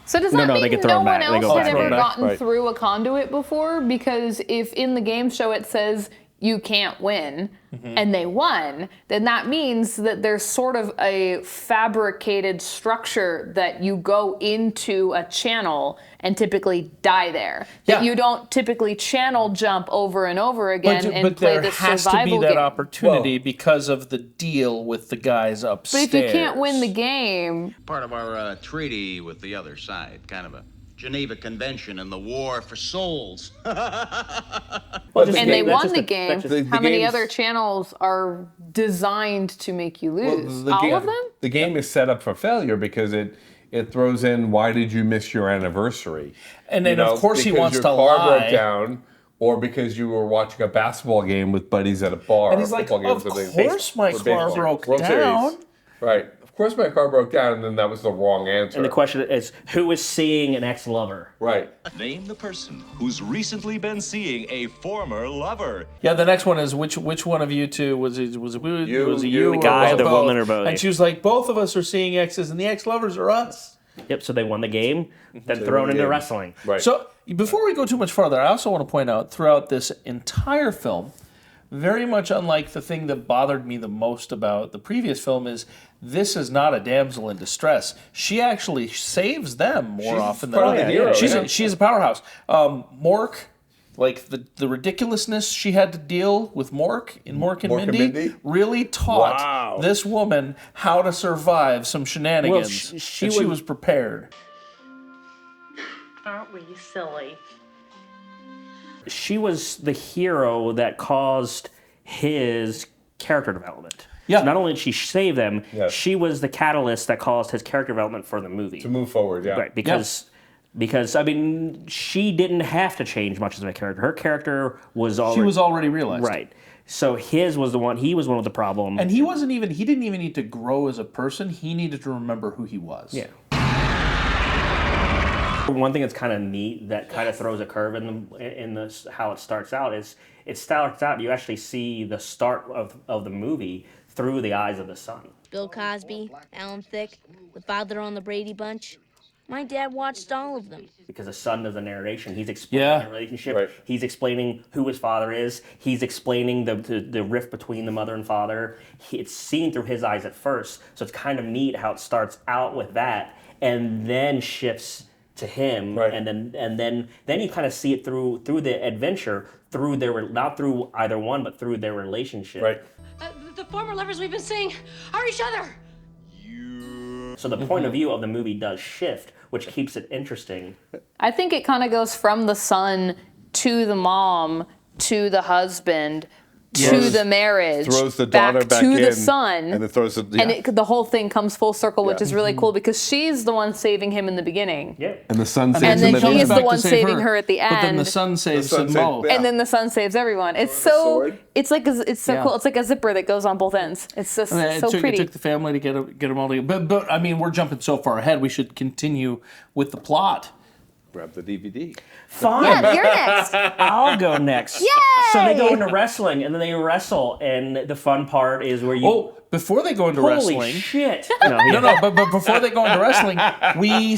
So does No, that no, they mean get no thrown one back. They else go had back. ever Thrown back, gotten right. through a conduit before? Because if in the game show it says you can't win and they won, then that means that there's sort of a fabricated structure that you go into a channel and typically die there. That you don't typically channel jump over and over again and play there the has to survival be that game. opportunity because of the deal with the guys But upstairs. if you can't win the game, Part of our treaty with the other side, kind of a Geneva Convention and the war for souls. and they won the game, how many game's- other channels are designed to make you lose? All of them? The game is set up for failure because it throws in, why did you miss your anniversary? And then, of course, he because wants your to car lie. broke down, or because you were watching a basketball game with buddies at a bar. And he's or like, football game of or something. course my Or car baseball. broke World Series. down. Right. Of course my car broke down, and then that was the wrong answer. And the question is, who is seeing an ex-lover? Right. Name the person who's recently been seeing a former lover. Yeah, the next one is which one of you two was it the you the or guy, both? the woman, or both? And she was like, both of us are seeing exes, and the ex-lovers are us. Yep. So they won the game, then They thrown won the into game. wrestling. Right. So before we go too much farther, I also want to point out throughout this entire film, very much unlike the thing that bothered me the most about the previous film, is this is not a damsel in distress. She actually saves them more She's often than probably not. the hero, She's a powerhouse. Mork, like the ridiculousness she had to deal with Mork and Mindy, really taught this woman how to survive some shenanigans. Well, she was prepared. Aren't we silly? She was the hero that caused his character development. Yeah. So not only did she save them, she was the catalyst that caused his character development for the movie. To move forward, yeah. Right, because I mean, she didn't have to change much as a character. Her character was already... She was already realized. Right. So his was the one, he was one with the problem. And he didn't even need to grow as a person. He needed to remember who he was. Yeah. One thing that's kind of neat that kind of throws a curve in the how it starts out is you actually see the start of the movie through the eyes of the son. Bill Cosby, Alan Thicke, the father on the Brady Bunch. My dad watched all of them. Because the son does the narration. He's explaining the relationship. Right. He's explaining who his father is. He's explaining the rift between the mother and father. It's seen through his eyes at first. So it's kind of neat how it starts out with that and then shifts to him. Right. And then you kind of see it through the adventure, through their, not through either one, but through their relationship. Right. The former lovers we've been seeing are each other. So the point of view of the movie does shift, which keeps it interesting. I think it kind of goes from the son to the mom to the husband to the marriage, throws the daughter back to in, the son, and it throws the, and the whole thing comes full circle, which is really cool because she's the one saving him in the beginning. Yeah, and the son saves and then him he is the one to save saving her at the end. But then the son saves them both. And then the son saves everyone. It's so it's like it's so cool. It's like a zipper that goes on both ends. It's just so pretty. It took the family to get them all together. But I mean, we're jumping so far ahead. We should continue with the plot. Grab the DVD. Fine. Yeah, you're next. I'll go next. Yay! So they go into wrestling, and then they wrestle, and the fun part is where you... Oh, before they go into Holy wrestling... shit! No, but before they go into wrestling, we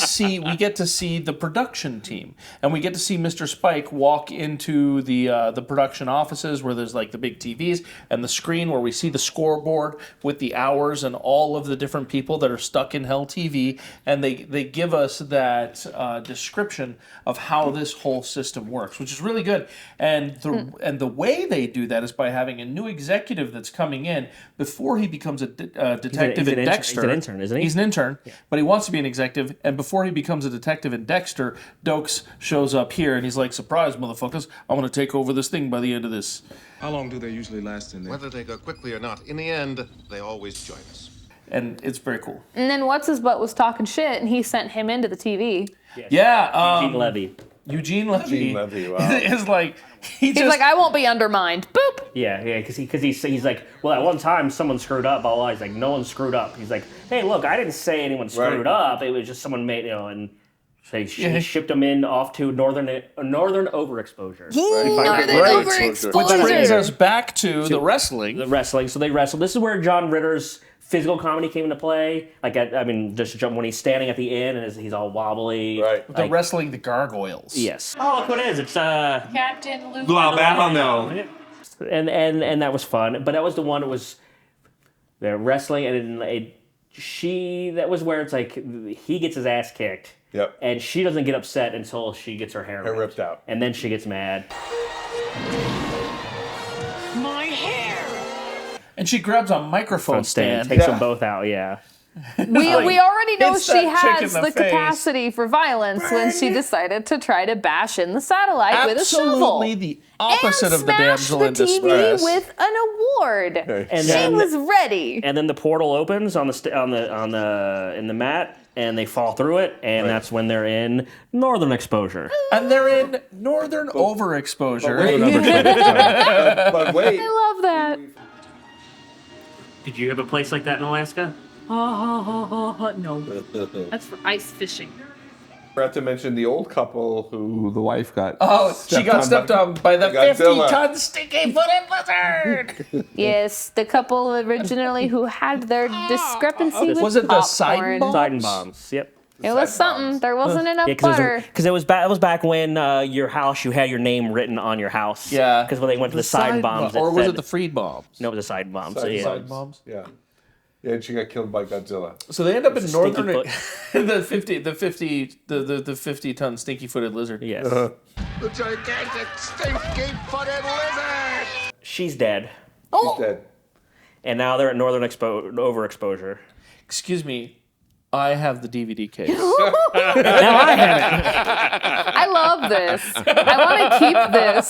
get to see the production team, and we get to see Mr. Spike walk into the production offices where there's like the big TVs and the screen where we see the scoreboard with the hours and all of the different people that are stuck in Hell TV, and they give us that description of how this whole system works, which is really good. And the way they do that is by having a new executive that's coming in before he becomes a detective in Dexter. He's an intern, isn't he? He's an intern, but he wants to be an executive. And before he becomes a detective in Dexter, Dokes shows up here and he's like, "Surprise, motherfuckers! I'm going to take over this thing by the end of this." How long do they usually last in there? Whether they go quickly or not, in the end, they always join us. And it's very cool. And then what's his butt was talking shit, and he sent him into the TV. Yeah, Eugene Levy. Eugene Levy wow. is like he's like, I won't be undermined. Boop. Yeah, because he's like, well, at one time someone screwed up. Blah, blah. He's like, no one screwed up. He's like, hey, look, I didn't say anyone screwed up. It was just someone made, and so he shipped them off to northern overexposure. Northern overexposure. Which brings us back to the wrestling. The wrestling. So they wrestle. This is where John Ritter's physical comedy came into play. Like, just when he's standing at the end and he's all wobbly. Right. They're wrestling the gargoyles. Yes. Oh, look what it is. It's Captain Luke. Albano. And that was fun. But that was the one that was they're wrestling, and that was where it's like he gets his ass kicked. Yep. And she doesn't get upset until she gets her hair ripped out. And then she gets mad. My hair! And she grabs a microphone stand. Takes them both out, yeah. We already know It's she that chick has in the the face. capacity for violence when she decided to try to bash in the satellite with a shovel. Absolutely the opposite of the damsel in the TV distress. with an award. And she then- was ready. And then the portal opens in the mat, and they fall through it, and that's when they're in northern exposure. And they're in northern overexposure. But wait. I love that. Did you have a place like that in Alaska? No. That's for ice fishing. Forgot to mention the old couple who the wife got. She got stepped on by the Godzilla. 50-ton stinky-footed lizard. Yes, the couple originally who had their discrepancy with Was it the popcorn. Sidon bombs? Sidon bombs, yep. It was something. There wasn't enough Yeah, butter. because it was back when your house, you had your name written on your house. Yeah. Because when they went to the Sidon bombs, Or was said- it the Freed bombs? No, it was the Sidon bombs. Sidon bombs? Yeah. Yeah, and she got killed by Godzilla. So they end up in Stinky northern foot. the 50-ton stinky-footed lizard. Yes. The gigantic stinky-footed lizard! She's dead. She's dead. And now they're at northern overexposure. Excuse me, I have the DVD case. Now I have it. I love this. I want to keep this.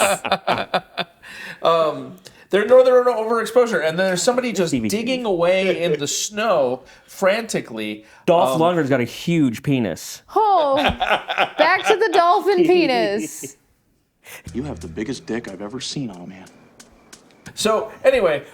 They're northern overexposure, and there's somebody just digging away in the snow frantically. Dolph Lundgren's got a huge penis. Oh, back to the dolphin penis. You have the biggest dick I've ever seen on a man. So anyway,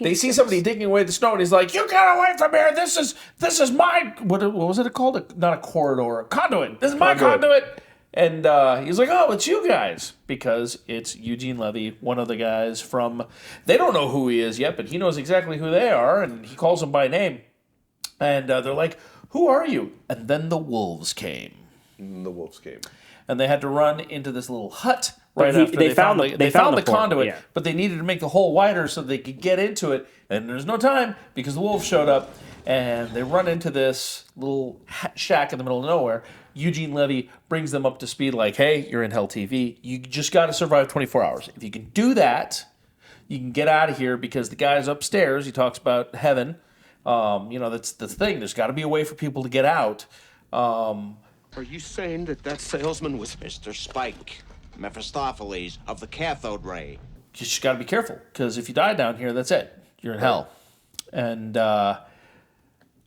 They see somebody digging away the snow, and he's like, "You get away from here! This is my what was it called? Not a corridor, a conduit. This is my conduit." And he's like, "Oh, it's you guys," because it's Eugene Levy, one of the guys from. They don't know who he is yet, but he knows exactly who they are, and he calls them by name. And they're like, "Who are you?" And then the wolves came. And they had to run into this little hut right after they found the conduit, yeah. but they needed to make the hole wider so they could get into it. And there's no time because the wolves showed up, and they run into this little shack in the middle of nowhere. Eugene Levy brings them up to speed like, "Hey, you're in Hell TV. You just got to survive 24 hours. If you can do that, you can get out of here because the guy's upstairs." He talks about heaven. That's the thing. There's got to be a way for people to get out. Are you saying that salesman was Mr. Spike, Mephistopheles of the cathode ray? You just got to be careful because if you die down here, that's it. You're in hell. And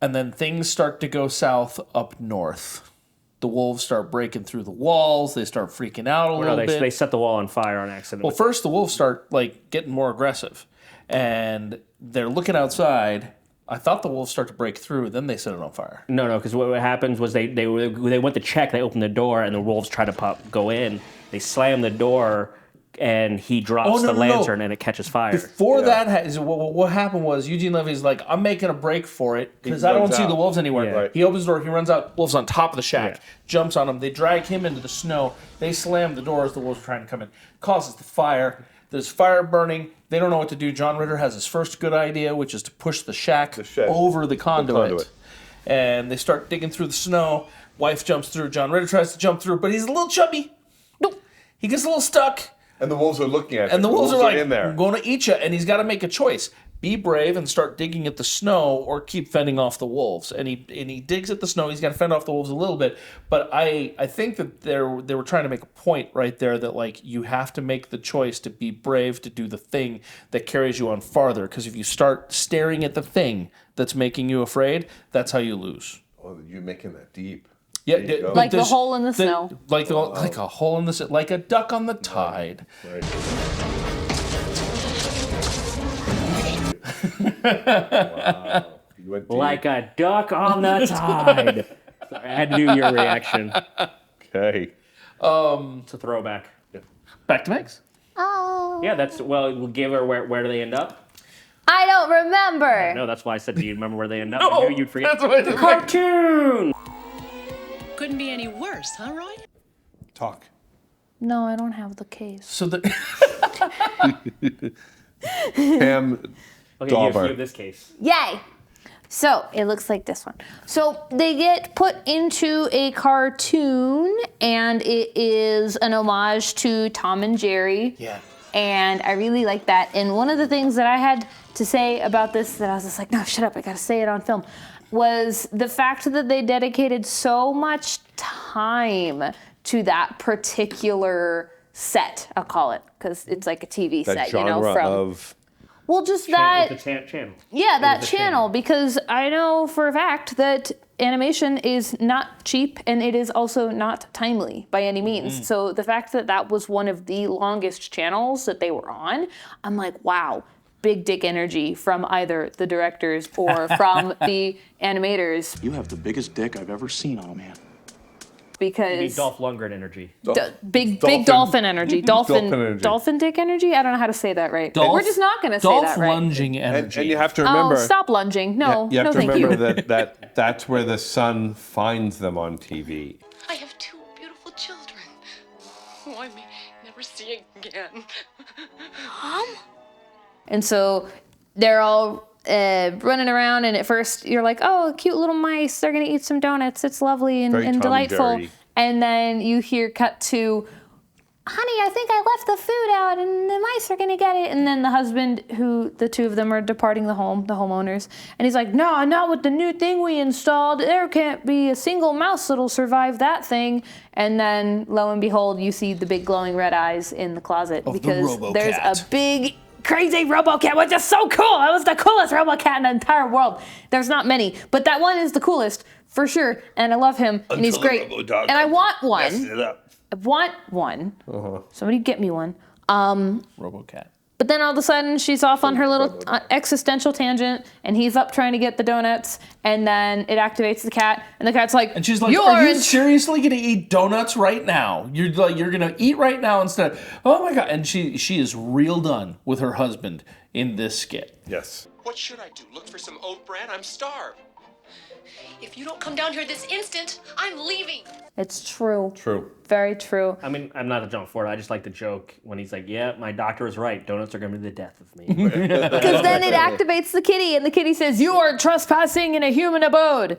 then things start to go south up north. The wolves start breaking through the walls. They start freaking out a little bit. They set the wall on fire on accident. Well, first the wolves start getting more aggressive, and they're looking outside. I thought the wolves start to break through, then they set it on fire. No, because what happens was they went to check. They opened the door, and the wolves try to go in. They slam the door, and he drops the lantern, and it catches fire. Before what happened was Eugene Levy's like, "I'm making a break for it because I don't see the wolves anywhere." Yeah. He opens the door, he runs out, wolves on top of the shack, jumps on him. They drag him into the snow. They slam the door as the wolves are trying to come in. Causes the fire. There's fire burning. They don't know what to do. John Ritter has his first good idea, which is to push the shack over the conduit. And they start digging through the snow. Wife jumps through. John Ritter tries to jump through, but he's a little chubby. Nope. He gets a little stuck. And the wolves are looking at him. And the wolves are like, in there. "I'm going to eat you." And he's got to make a choice. Be brave and start digging at the snow or keep fending off the wolves. And he digs at the snow. He's got to fend off the wolves a little bit. But I think that they were trying to make a point right there that you have to make the choice to be brave, to do the thing that carries you on farther. Because if you start staring at the thing that's making you afraid, that's how you lose. Oh, you're making that deep. Yeah, like the hole in the snow. Like a hole in the like a duck on the tide. Right. Wow. You went deep. Like a duck on the tide. Sorry, I had to do your reaction. Okay. It's a throwback. Back to Megs. Oh. Yeah, we'll give her where do they end up? I don't remember. No, that's why I said, do you remember where they end up? No, I knew you'd forget. that's why I did Cartoon! Couldn't be any worse, huh, Roy? Talk. No, I don't have the case. So the Pam Okay, you Dauber. have this case. Yay! So it looks like this one. So they get put into a cartoon, and it is an homage to Tom and Jerry. Yeah. And I really like that. And one of the things that I had to say about this that I was just like, no, shut up, I gotta say it on film, was the fact that they dedicated so much time to that particular set, I'll call it, because it's like a TV That set, genre from of. well, just that. It's a channel. Yeah, that channel, because I know for a fact that animation is not cheap and it is also not timely by any means. So the fact that that was one of the longest channels that they were on, I'm like, wow, big dick energy from either the directors or from the animators. You have the biggest dick I've ever seen on a man. Because Dolph Lundgren energy. big dolphin energy. Dolphin energy. Dolphin dick energy? I don't know how to say that right. We're just not going to say that right. lunging energy. And you have to remember. Oh, stop lunging. No, you have no to thank remember you. that's where the sun finds them on TV. I have two beautiful children who I may never see again. Mom? And so they're all running around, and at first you're like, oh, cute little mice, they're gonna eat some donuts, it's lovely and Very Tom and delightful. Jerry. And then you hear cut to, honey, I think I left the food out and the mice are gonna get it. And then the husband, who the two of them are departing the home, the homeowners, and he's like, no, not with the new thing we installed. There can't be a single mouse that'll survive that thing. And then lo and behold, you see the big glowing red eyes in the closet because there's a big crazy RoboCat, which is so cool. It was the coolest RoboCat in the entire world. There's not many, but that one is the coolest for sure. And I love him, and he's great. And I want one. I want one. Somebody get me one. RoboCat. But then all of a sudden, she's off on her little existential tangent, and he's up trying to get the donuts, and then it activates the cat, and the cat's like, and she's like, "Are you seriously gonna eat donuts right now? You're gonna eat right now instead." Oh my god! And she is real done with her husband in this skit. Yes. What should I do? Look for some oat bran? I'm starved. If you don't come down here this instant, I'm leaving. It's true. True. Very true. I mean, I'm not a jump forward. I just like the joke when he's like, "Yeah, my doctor is right. Donuts are going to be the death of me." Because then it activates the kitty, and the kitty says, "You are trespassing in a human abode."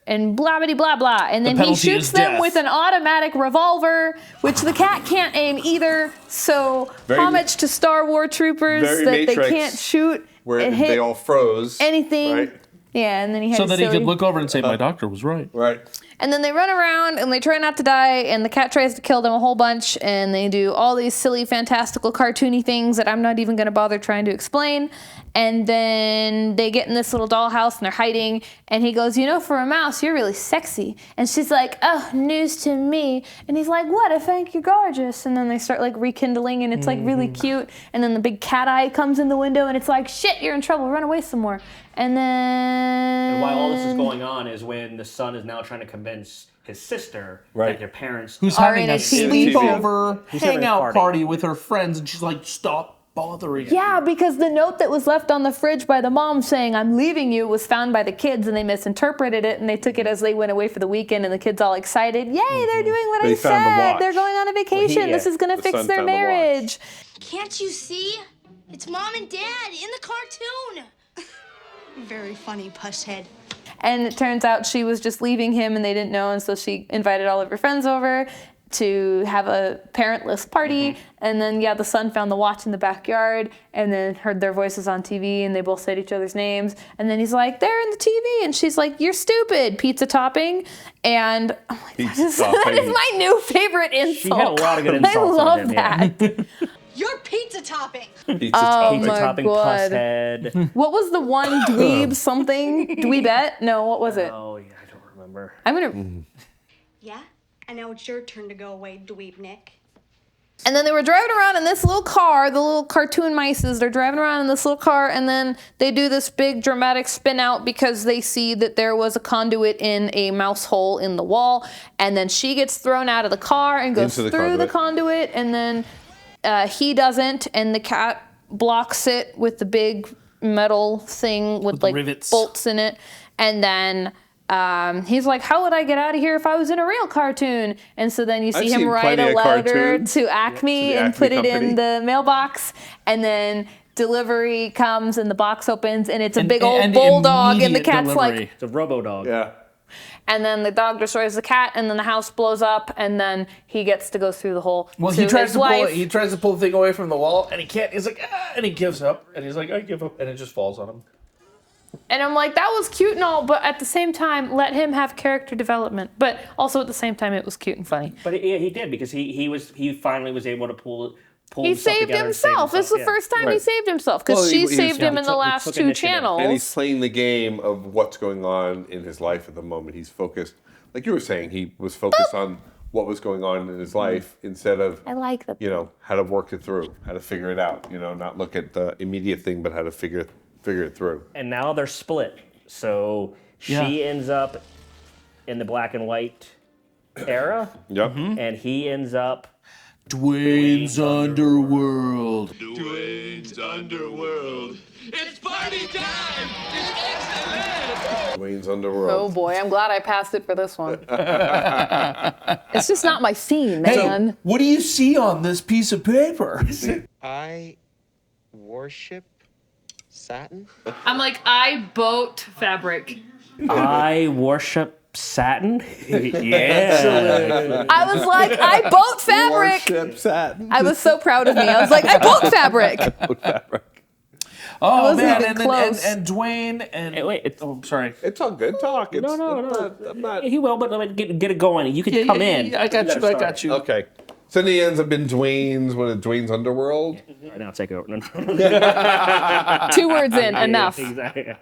And blah, blah, blah, blah. And then he shoots them with an automatic revolver, which the cat can't aim either. So, homage to Star Wars Troopers that Matrix, they can't shoot. Where they all froze. Anything. Right? Yeah, and then he had so that he silly... could look over and say, "My doctor was right." Right. And then they run around and they try not to die, and the cat tries to kill them a whole bunch, and they do all these silly, fantastical, cartoony things that I'm not even going to bother trying to explain. And then they get in this little dollhouse and they're hiding, and he goes, "You know, for a mouse, you're really sexy." And she's like, "Oh, news to me." And he's like, "What? I think you're gorgeous." And then they start like rekindling, and it's like really cute. And then the big cat eye comes in the window, and it's like, "Shit, you're in trouble. Run away some more." And then... And while all this is going on is when the son is now trying to convince his sister that their parents who's having a sleepover hangout party with her friends, and she's like, "Stop bothering." Yeah, because the note that was left on the fridge by the mom saying, "I'm leaving you," was found by the kids, and they misinterpreted it, and they took it as they went away for the weekend, and the kids all excited. Yay, they're doing what I said. They're going on a vacation. This is going to fix their marriage. Can't you see? It's Mom and Dad in the cartoon. Very funny, pushhead. And it turns out she was just leaving him, and they didn't know, and so she invited all of her friends over to have a parentless party. And then, the son found the watch in the backyard, and then heard their voices on TV, and they both said each other's names. And then he's like, "They're in the TV," and she's like, "You're stupid, pizza topping." And I'm like, that is my new favorite insult. She had a lot of good insults. I love on him, that. You're pizza topping. Pizza my topping, God. puss head. What was the one dweeb something? Dweebette? No, what was it? Oh, yeah, I don't remember. I'm gonna... Yeah? And now it's your turn to go away, dweeb Nick. And then they were driving around in this little car, the little cartoon mices, they're driving around in this little car, and then they do this big dramatic spin out because they see that there was a conduit in a mouse hole in the wall, and then she gets thrown out of the car and goes through the conduit, and then he doesn't, and the cat blocks it with the big metal thing with like rivets. Bolts in it, and then he's like, "How would I get out of here if I was in a real cartoon?" And so then you see him write a letter to Acme and put it in the mailbox, and then delivery comes and the box opens and it's a big old bulldog, and the cat's like, it's a robo dog. Yeah. And then the dog destroys the cat, and then the house blows up, and then he gets to go through the hole. Well, he tries to pull the thing away from the wall, and he can't. He's like, and he gives up, and he's like, "I give up," and it just falls on him. And I'm like, that was cute and all, but at the same time, let him have character development. But also at the same time, it was cute and funny. But he did, because he finally was able to pull he saved himself. It's the first time he saved himself, because she saved him in the last two channels. And he's playing the game of what's going on in his life at the moment. He's focused, like you were saying, he was focused on what was going on in his life instead of, I like that. How to work it through, how to figure it out. Not look at the immediate thing, but how to figure it through. And now they're split. So she ends up in the black and white era. Yep. And he ends up Dwayne's Underworld. Dwayne's Underworld. It's party time! It's excellent! Dwayne's Underworld. Oh boy, I'm glad I passed it for this one. It's just not my scene, man. Hey, what do you see on this piece of paper? I worship satin. I'm like, I boat fabric. I worship satin. Yeah. I was like, I boat fabric. Worship satin. I was so proud of me. I was like, I boat fabric. Oh man, and Dwayne and I'm sorry. It's all good talk. It's, No. I'm not. He will, but let me get it going. You can come in. I got you. Okay. So he ends up in Dwayne's Underworld. Right now, take it over. 2 words in, enough. Exactly.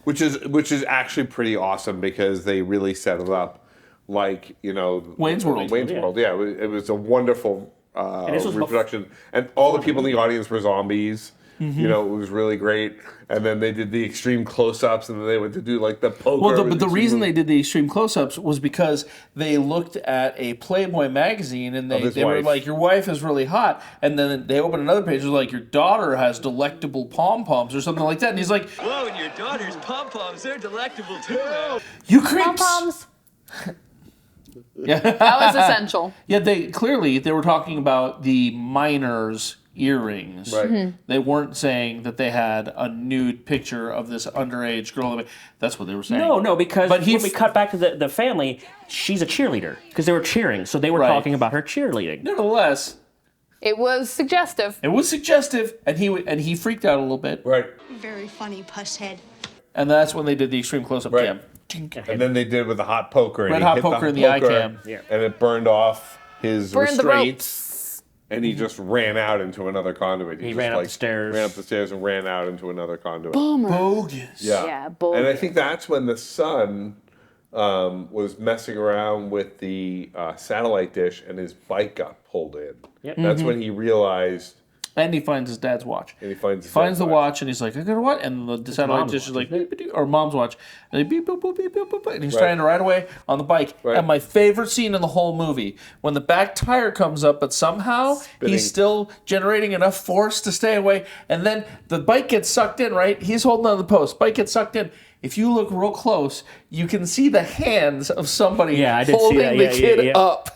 Which is actually pretty awesome, because they really set it up like, Wayne's World. Wayne's World. Yeah, it was a wonderful this was reproduction, and all the people in the audience were zombies. You know, it was really great. And then they did the extreme close-ups, and then they went to do like the poker. Well, but the reason they did the extreme close-ups was because they looked at a Playboy magazine and they were like, "Your wife is really hot," and then they opened another page, it was like, "Your daughter has delectable pom-poms," or something like that. And he's like, "Whoa, and your daughter's pom-poms—they're delectable too, man." "You creeps!" Pom-poms. Yeah, that was essential. Yeah, they were talking about the minors' earrings. Right. Mm-hmm. They weren't saying that they had a nude picture of this underage girl. That's what they were saying. No, because when we cut back to the family, she's a cheerleader because they were cheering, so they were talking about her cheerleading. Nevertheless, it was suggestive. And he freaked out a little bit. Right. Very funny, pusshead. And that's when they did the extreme close-up cam. And then they did with the hot poker. And Red he hot hit poker in the eye cam. Yeah. And it burned off his Burned the restraints. And he just ran out into another conduit. He just, ran up the stairs. Ran up the stairs and ran out into another conduit. Bummer. Bogus. Yeah. Yeah, bogus. And I think that's when the son was messing around with the satellite dish and his bike got pulled in. Yep. That's when he realized. And he finds his dad's watch. And he finds the watch, and he's like, "I got a what?" And the satellite dish is like, beep, beep, or mom's watch, and they beep, boop, boop, beep, boop, boop, and he's trying to ride away on the bike. Right. And my favorite scene in the whole movie, when the back tire comes up, but somehow he's still generating enough force to stay away, and then the bike gets sucked in. Right, he's holding on the post. Bike gets sucked in. If you look real close, you can see the hands of somebody holding the kid up.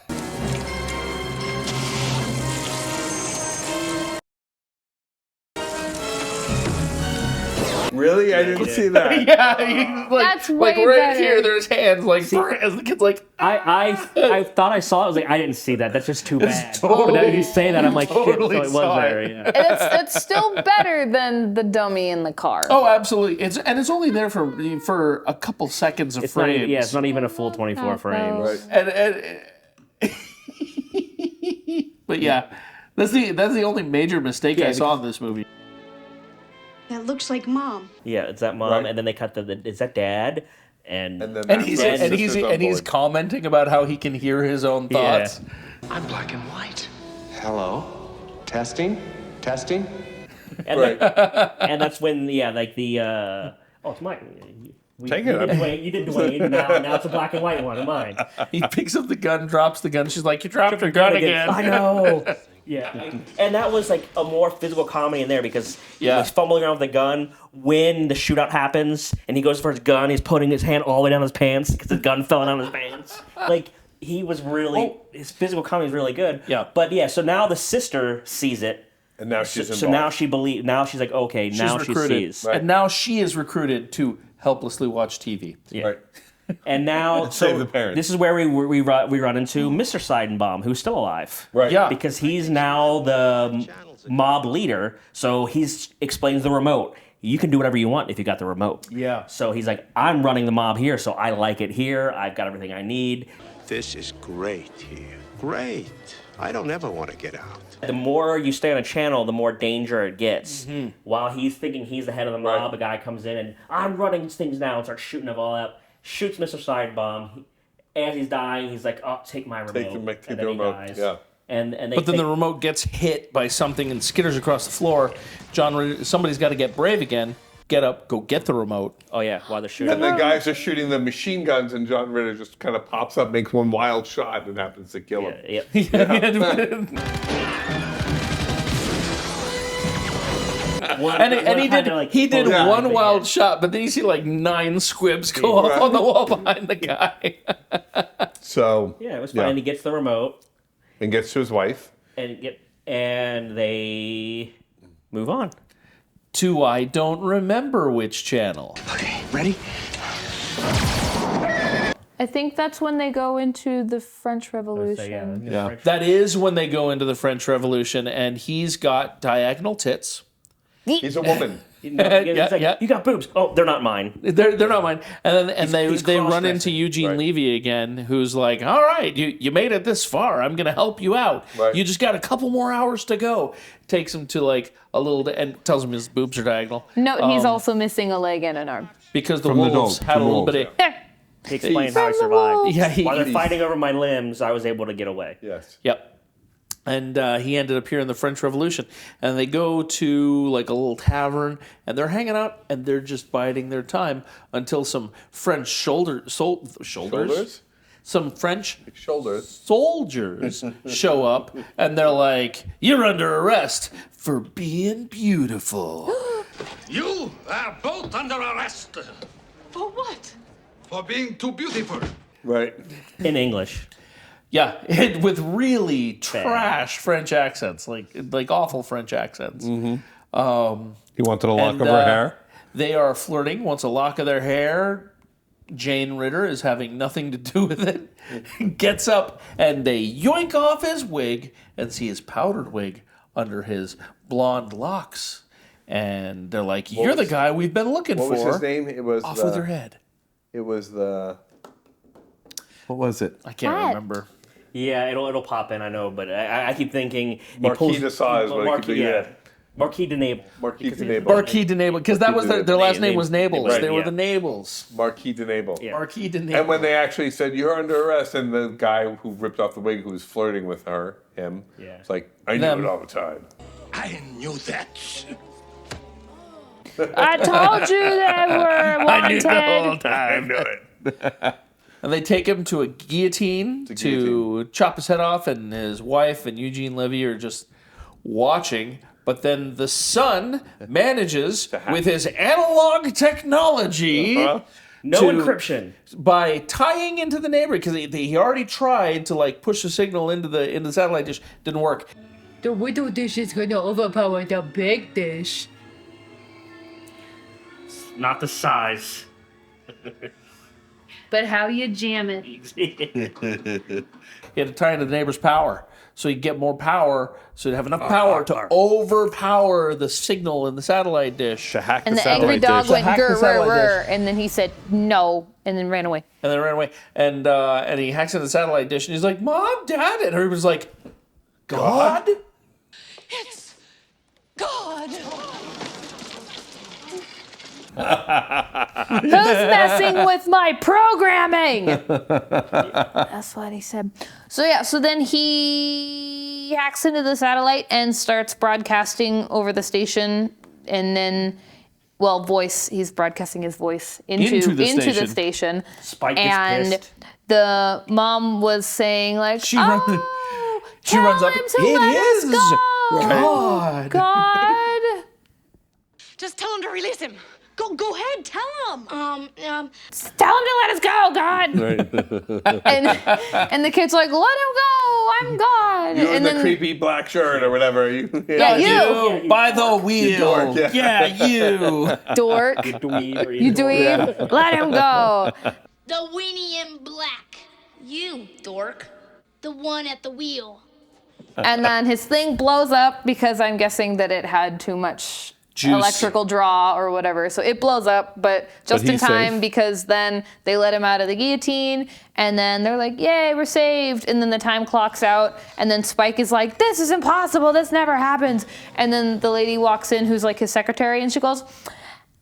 Really? I didn't see that. Yeah, he's like, That's way right better. here, there's hands, like, as the kid's like, I thought I saw it. I was like, I didn't see that. That's just too bad. But now you say that, I'm like, totally shit. So it saw was there. it. Yeah. And it's still better than the dummy in the car. Oh, absolutely. It's only there for a couple seconds of It's not, frames. it's not even a full 24 frames. Right. But yeah, that's the only major mistake I saw in this movie. That looks like Mom. Yeah, it's that mom, and then they cut is that dad? And he's commenting about how he can hear his own thoughts. I'm black and white. Hello? Testing? And, and that's when it's mine. Take it. You did Dwayne. Now it's a black and white one of mine. He picks up the gun, drops the gun. She's like, "You dropped your gun again." I know. Yeah, and that was like a more physical comedy in there because he was fumbling around with the gun when the shootout happens, and he goes for his gun. He's putting his hand all the way down his pants because his gun fell down his pants. Like he was really his physical comedy is really good. Yeah, but so now the sister sees it, and now she's involved. So now she believes. Now she's like, okay, now she sees, and now she is recruited to helplessly watch TV. Yeah. Right. And now, save the parents. This is where we run into Mr. Seidenbaum, who's still alive. Right. Yeah. Because he's now the mob leader, so he explains the remote. You can do whatever you want if you got the remote. Yeah. So he's like, I'm running the mob here, so I like it here. I've got everything I need. This is great here. Great. I don't ever want to get out. The more you stay on a channel, the more danger it gets. Mm-hmm. While he's thinking he's the head of the mob, a guy comes in and I'm running things now and starts shooting them all up. Shoots Mr. Seidenbaum. As he's dying, he's like, "Oh, take my remote." Take the remote. Dies. Yeah. And but then the remote gets hit by something and skitters across the floor. Somebody's got to get brave again. Get up, go get the remote. Oh yeah, while they're shooting. And the guys are shooting the machine guns, and John Ritter just kind of pops up, makes one wild shot, and happens to kill him. Yep. He did one wild shot, but then you see like 9 squibs go off on the wall behind the guy. So it was fun. And he gets the remote and gets to his wife, and they move on to I don't remember which channel. Okay, ready? I think that's when they go into the French Revolution. That is when they go into the French Revolution, and he's got diagonal tits. He's a woman. You got boobs. Oh, they're not mine. They're not mine. And then they run into Eugene Levy again, who's like, "All right, you made it this far. I'm gonna help you out. Right. You just got a couple more hours to go." Takes him to like a little and tells him his boobs are diagonal. No, he's also missing a leg and an arm. Because the wolves had a little bit of. He explained how I survived. Yeah, while they're fighting over my limbs, I was able to get away. Yes. Yep. And he ended up here in the French Revolution. And they go to like a little tavern, and they're hanging out, and they're just biding their time until some French shoulders? Some French soldiers show up, and they're like, "You're under arrest for being beautiful." You are both under arrest. For what? For being too beautiful. Right. In English. Yeah, with really trash French accents, like awful French accents. Mm-hmm. He wanted a lock of her hair. They are flirting. Wants a lock of their hair. Jane Ritter is having nothing to do with it. Gets up and they yoink off his wig and see his powdered wig under his blonde locks. And they're like, "You're the guy we've been looking for." What was his name? It was off with her head. It was the. What was it? I can't remember. Yeah, it'll pop in. I know, but I keep thinking Marquis de Sade, Marquis de Nabel. Marquis de Nabel. Marquis de Nabel, because that was their last name was Nables. Right, they were the Nables. Marquis de Nabel. Yeah. Marquis de Nabel. And when they actually said, "You're under arrest," and the guy who ripped off the wig, who was flirting with him, it's like, "I knew it all the time." I knew that. I told you they were wanted. I knew the whole time. I knew it. And they take him to a guillotine to chop his head off, and his wife and Eugene Levy are just watching. But then the son manages, with his analog technology, No encryption, by tying into the neighborhood, because he already tried to like push the signal into the satellite dish. Didn't work. The little dish is going to overpower the big dish. Not the size. But how you jam it. He had to tie into the neighbor's power, so he'd get more power, so he'd have enough power to overpower the signal in the satellite dish. To hack And the the angry satellite dog dish. went grr, and then he said no, and then ran away. And he hacks into the satellite dish, and he's like, "Mom, Dad," and everybody's like, "God?" It's God. Who's messing with my programming? That's what he said. So then he hacks into the satellite and starts broadcasting over the station, and then, he's broadcasting his voice into the station. Spike is and pissed. the mom was saying like, she runs up. It is God. Just tell him to release him. Go ahead, tell him. Tell him to let us go, God. and the kid's like, "Let him go. I'm God." You and in the creepy black shirt or whatever. You by the wheel. You dork, you dork. You dweeb. Let him go. The weenie in black. You, dork. The one at the wheel. And then his thing blows up because I'm guessing that it had too much juice. Electrical draw or whatever. So it blows up, but just in time safe. because then they let him out of the guillotine and then they're like, "Yay, we're saved." And then the time clocks out and then Spike is like, "This is impossible. This never happens." And then the lady walks in who's like his secretary and she goes,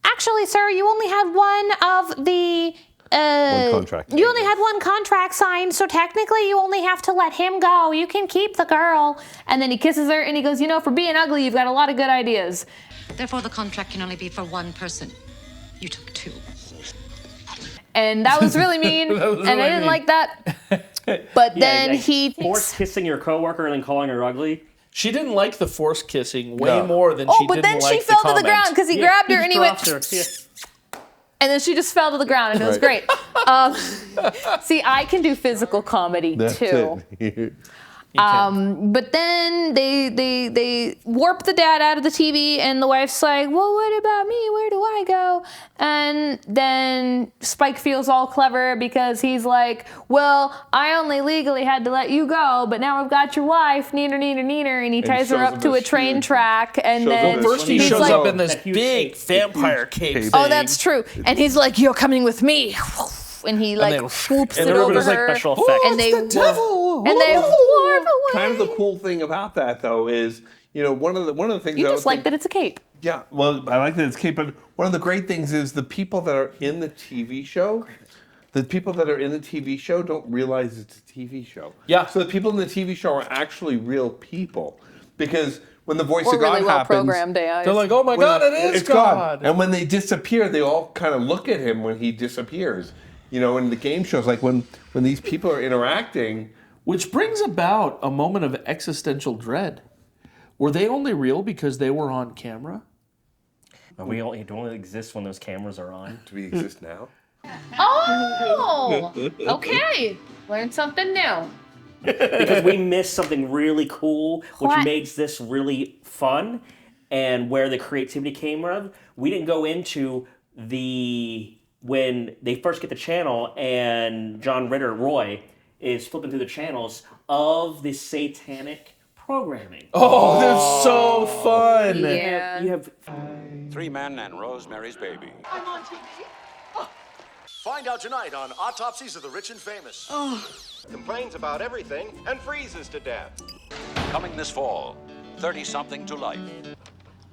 "Actually, sir, you only had one of the one contract. You only had one contract signed, so technically you only have to let him go. You can keep the girl." And then he kisses her and he goes, "For being ugly, you've got a lot of good ideas." Therefore, the contract can only be for one person. You took two. And that was really mean, and I didn't like that. But then he force kissing your coworker and then calling her ugly. She didn't like the force kissing way more than she but didn't then like she fell the to the ground because he grabbed her and he went. And then she just fell to the ground, and it was great. See, I can do physical comedy too. But then they warp the dad out of the TV, and the wife's like, "Well, what about me? Where do I go?" And then Spike feels all clever because he's like, "Well, I only legally had to let you go, but now I've got your wife, neener, neener, neener," and he ties her up to a train track, and then first he he's shows like, up in this big vampire cape thing. "Oh, that's true," and he's like, "You're coming with me." And he swoops it over her, and they warp away. Kind of the cool thing about that, though, is one of the things You just like that it's a cape. Yeah, well, I like that it's cape, but one of the great things is the people that are in the TV show, the people that are in the TV show don't realize it's a TV show. Yeah. So the people in the TV show are actually real people. Because when the voice Or of God really well happens, programmed AIs. They're like, oh my God, it is it's God. And when they disappear, they all kind of look at him when he disappears. You know, in the game shows, like when these people are interacting. Which brings about a moment of existential dread. Were they only real because they were on camera? We only exist when those cameras are on. Do we exist now? Oh, okay. Learned something new. Because we missed something really cool, which What? makes this really fun, and where the creativity came from. We didn't go into when they first get the channel and John Ritter, Roy, is flipping through the channels of the satanic programming. Oh, that's so fun. Yeah. You have 3 Men and Rosemary's Baby. I'm on TV. Find out tonight on Autopsies of the Rich and Famous. Complains about everything and freezes to death. Coming this fall, 30-something to life.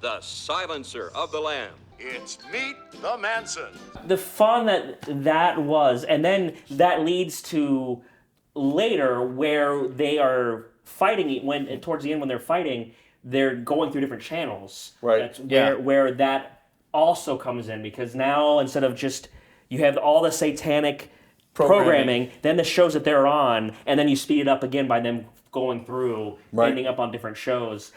The Silencer of the Lamb. It's Meet the Manson. the fun that was, and then that leads to later where they are fighting towards the end when they're fighting, they're going through different channels. Right. That's where that also comes in, because now instead of just you have all the satanic programming, then the shows that they're on, and then you speed it up again by them going through, ending up on different shows.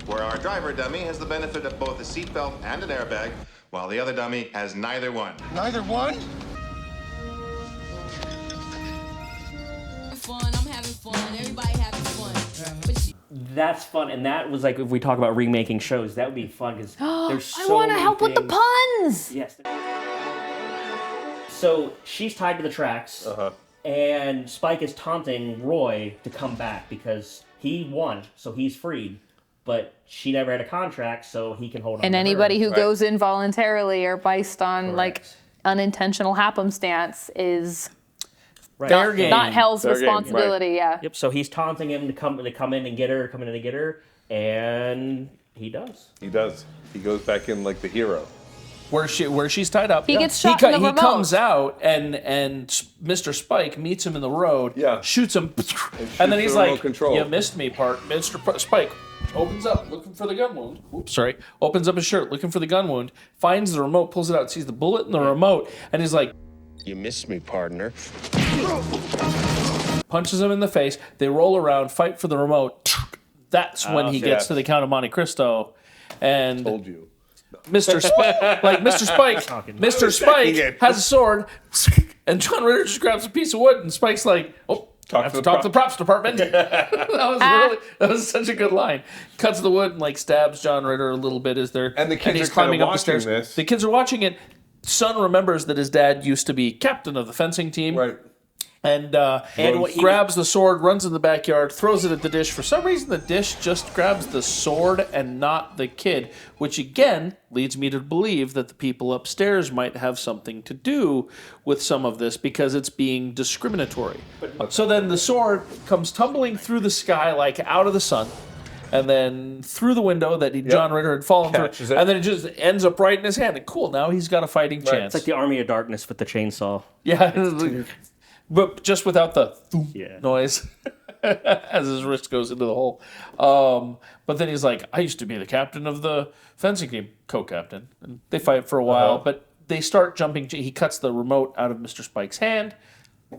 Where our driver dummy has the benefit of both a seatbelt and an airbag, while the other dummy has neither one. Neither one? I'm having fun. Everybody having fun. That's fun, and that was like, if we talk about remaking shows, that would be fun, because there's so I want to many help with the things. puns. Yes. So she's tied to the tracks, and Spike is taunting Roy to come back because he won, so he's freed. But she never had a contract, so he can hold on. And to anybody her. who goes in voluntarily or based on like unintentional happenstance is not Hell's responsibility. Yeah. Yep. So he's taunting him to come in and get her, and he does. He does. He goes back in like the hero. Where she's tied up. He gets shot in the He remote. comes out and Mr. Spike meets him in the road. Yeah. Shoots him, and then he's the remote like, control. "You missed me, Mr. Spike." Opens up, looking for the gun wound. Oops, sorry. Opens up his shirt, looking for the gun wound. Finds the remote, pulls it out, sees the bullet in the remote, and he's like, "You missed me, partner." Punches him in the face. They roll around, fight for the remote. That's when he gets to the Count of Monte Cristo, and told you. Mr. Spike has a sword, and John Ritter just grabs a piece of wood, and Spike's like, "Oh, I have to talk to the props department." that was such a good line. Cuts the wood and like stabs John Ritter a little bit as they're And the kids he's are kind climbing of up the stairs. watching this. The kids are watching it. Son remembers that his dad used to be captain of the fencing team. Right. And he grabs the sword, runs in the backyard, throws it at the dish. For some reason, the dish just grabs the sword and not the kid, which again leads me to believe that the people upstairs might have something to do with some of this because it's being discriminatory. So then the sword comes tumbling through the sky, like out of the sun, and then through the window that John Ritter had fallen Catches through, it. and then it just ends up right in his hand. And cool, now he's got a fighting chance. It's like the Army of Darkness with the chainsaw. Yeah. But just without the Yeah. noise as his wrist goes into the hole. But then he's like, I used to be the captain of the fencing team, co-captain. And they fight for a while, but they start jumping. He cuts the remote out of Mr. Spike's hand.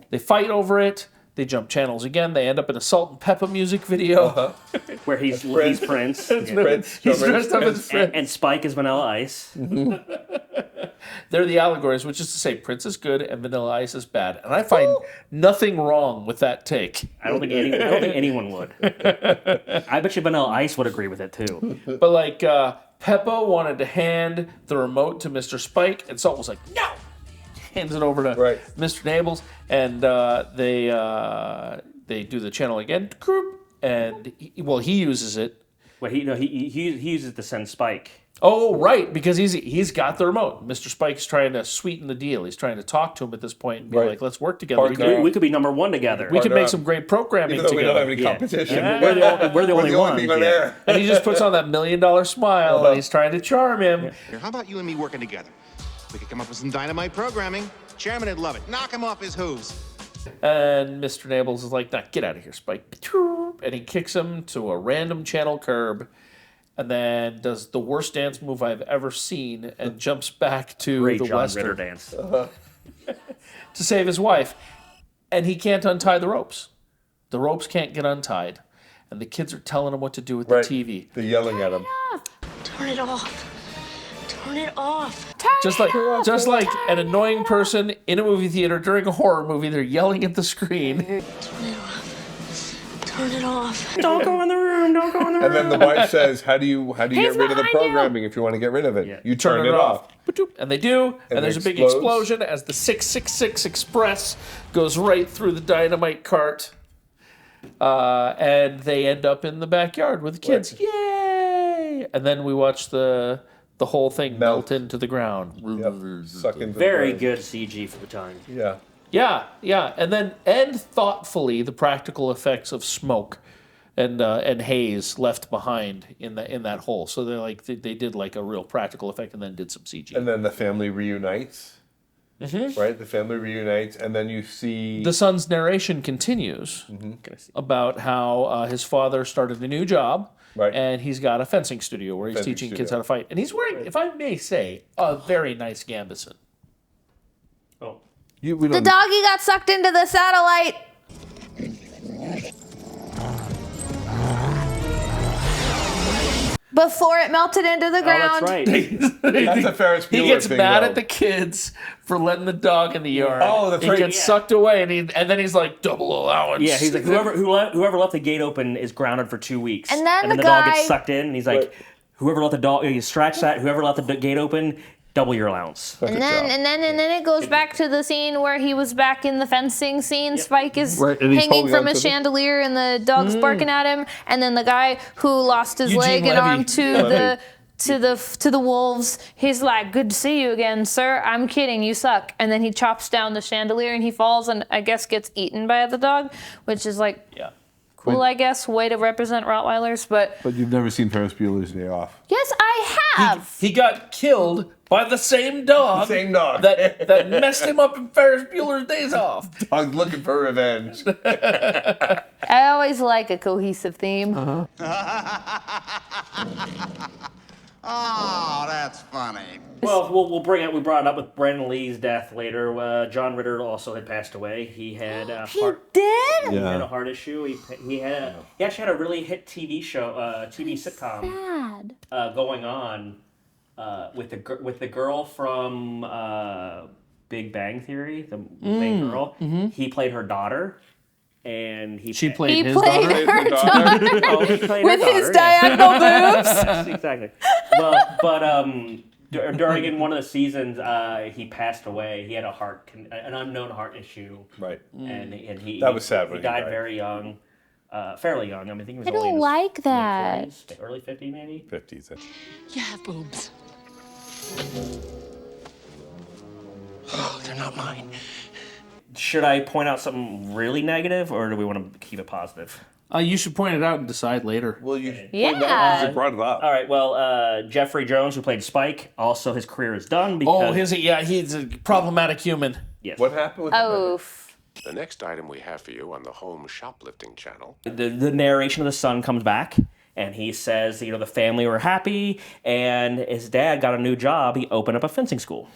They fight over it. They jump channels again. They end up in a Salt and Pepper music video. Where he's Prince. He's dressed up as Prince. And Spike is Vanilla Ice. They're the allegories, which is to say Prince is good and Vanilla Ice is bad. And I find nothing wrong with that take. I don't think anyone would. I bet you Vanilla Ice would agree with it too. But like Peppa wanted to hand the remote to Mr. Spike, and Salt was like, no! Hands it over to Mr. Nables, and they do the channel again, and he uses it. Well, he uses it to send Spike. Oh, right, because he's got the remote. Mr. Spike's trying to sweeten the deal. He's trying to talk to him at this point and be like, let's work together. We could be number one together. We could make some great programming Even though together. we don't have any competition. Yeah. We're the only ones. there. And he just puts on that $1 million smile and he's trying to charm him. Here, how about you and me working together? We could come up with some dynamite programming. Chairman would love it. Knock him off his hooves. And Mr. Nables is like, nah, get out of here, Spike. And he kicks him to a random channel curb and then does the worst dance move I've ever seen and jumps back to Great the John Western Ritter dance. to save his wife. And he can't untie the ropes. The ropes can't get untied. And the kids are telling him what to do with the TV. They're yelling at him. Turn it off. Turn it off. Just like an annoying person in a movie theater during a horror movie, they're yelling at the screen. Turn it off. Don't go in the room. Don't go in the room. And then the wife says, "How do you get rid of the behind programming if you want to get rid of it? You turn it off." And they do. And there's a big explodes. explosion as the 666 Express goes right through the dynamite cart. And they end up in the backyard with the kids. Right. Yay! And then we watch the whole thing melt into the ground. Suck into Very the good CG for the time. Yeah. Yeah. And then thoughtfully the practical effects of smoke and haze left behind in that hole. So they're like they did like a real practical effect and then did some CG. And then the family reunites. Mm-hmm. Right? The family reunites, and then you see The son's narration continues about how his father started a new job, and he's got a fencing studio where he's teaching kids how to fight. And he's wearing, if I may say, a very nice gambeson. Oh. We The don't- doggy got sucked into the satellite. Before it melted into the ground. That's a Ferris Bueller He gets thing, mad though. at the kids for letting the dog in the yard. Oh, that's right. He gets sucked away, and then he's like, double allowance. Yeah, he's like, whoever left the gate open is grounded for 2 weeks. And then the dog guy- gets sucked in, and he's like, whoever let the dog, you scratch that, whoever let the gate open, double your allowance. And then it goes back to the scene where he was back in the fencing scene. Spike is Right, and he's hanging holding from on a to the- chandelier, and the dog's barking at him. And then the guy who lost his Eugene leg and Levy. arm to the wolves, he's like, "Good to see you again, sir. I'm kidding, you suck." And then he chops down the chandelier and he falls and I guess gets eaten by the dog, which is like cool, I guess, way to represent Rottweilers. But But you've never seen Ferris Bueller's Day Off. yes, I have. He got killed by the same dog. that messed him up in Ferris Bueller's Days Off. Dog's looking for revenge. I always like a cohesive theme. Oh, that's funny. Well, we brought it up with Brandon Lee's death later. John Ritter also had passed away. He had a heart. Did? He had a heart issue. He actually had a really hit TV show, TV sitcom going on with the girl from Big Bang Theory, the main girl. Mm-hmm. He played her daughter. And She played He his played daughter. her daughter. Oh, he played With her his daughter, diagonal boobs. Yes, exactly. Well, but during in one of the seasons, he passed away. He had an unknown heart issue. Right. And he That was sad when he he died died. very young, fairly young. I mean, I think he was I only in don't his like that. mid-40s, early 50s maybe. 50s. You have boobs. Oh, they're not mine. Should I point out something really negative, or do we want to keep it positive? You should point it out and decide later. Well, you Yeah. brought it up. All right. Well, Jeffrey Jones, who played Spike, also his career is done because he's a problematic human. Yes. What happened with Oof. The next item we have for you on the Home Shoplifting channel. The narration of the son comes back, and he says, the family were happy, and his dad got a new job. He opened up a fencing school.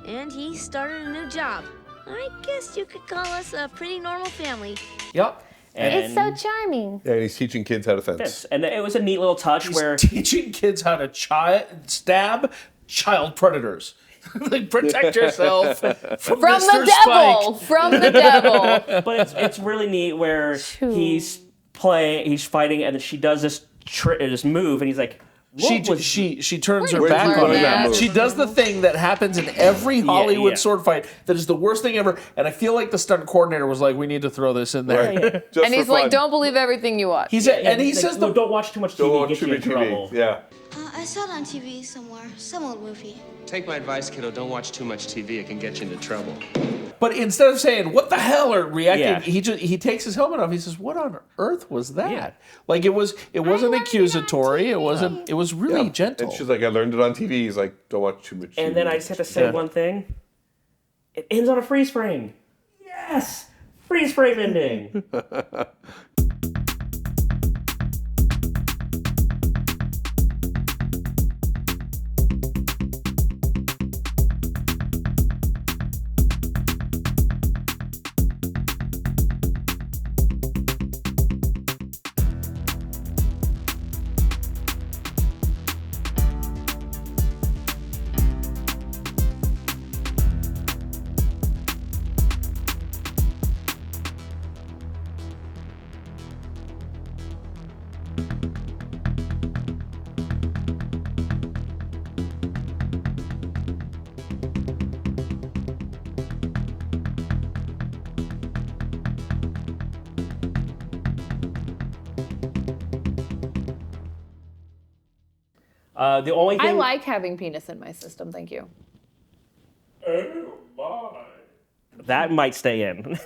And he started a new job. I guess you could call us a pretty normal family. Yep. It's so charming. Yeah, he's teaching kids how to fence. Yes, and it was a neat little touch where teaching kids how to stab child predators. Like, protect yourself from From Mr. the devil. Spike. From the devil. But it's really neat where he's fighting, and then she does this move, and he's like, She turns her Where'd back you on learn that him. move? She does the thing that happens in every Hollywood yeah. sword fight that is the worst thing ever. And I feel like the stunt coordinator was like, we need to throw this in there. Right. Just And he's for like, fun. "Don't believe everything you watch." He says the don't watch too much TV, Don't get watch you in TV. trouble. Yeah. I saw it on TV somewhere, some old movie. Take my advice, kiddo. Don't watch too much TV. It can get you into trouble. But instead of saying "What the hell" or reacting, Yeah. he takes his helmet off. He says, "What on earth was that?" Like it wasn't accusatory. It wasn't. It was really gentle. And she's like, I learned it on TV. He's like, don't watch too much TV. And then I just have to say one thing. It ends on a freeze frame. Yes! Freeze frame ending. The only thing I like having penis in my system. Thank you. that might stay in.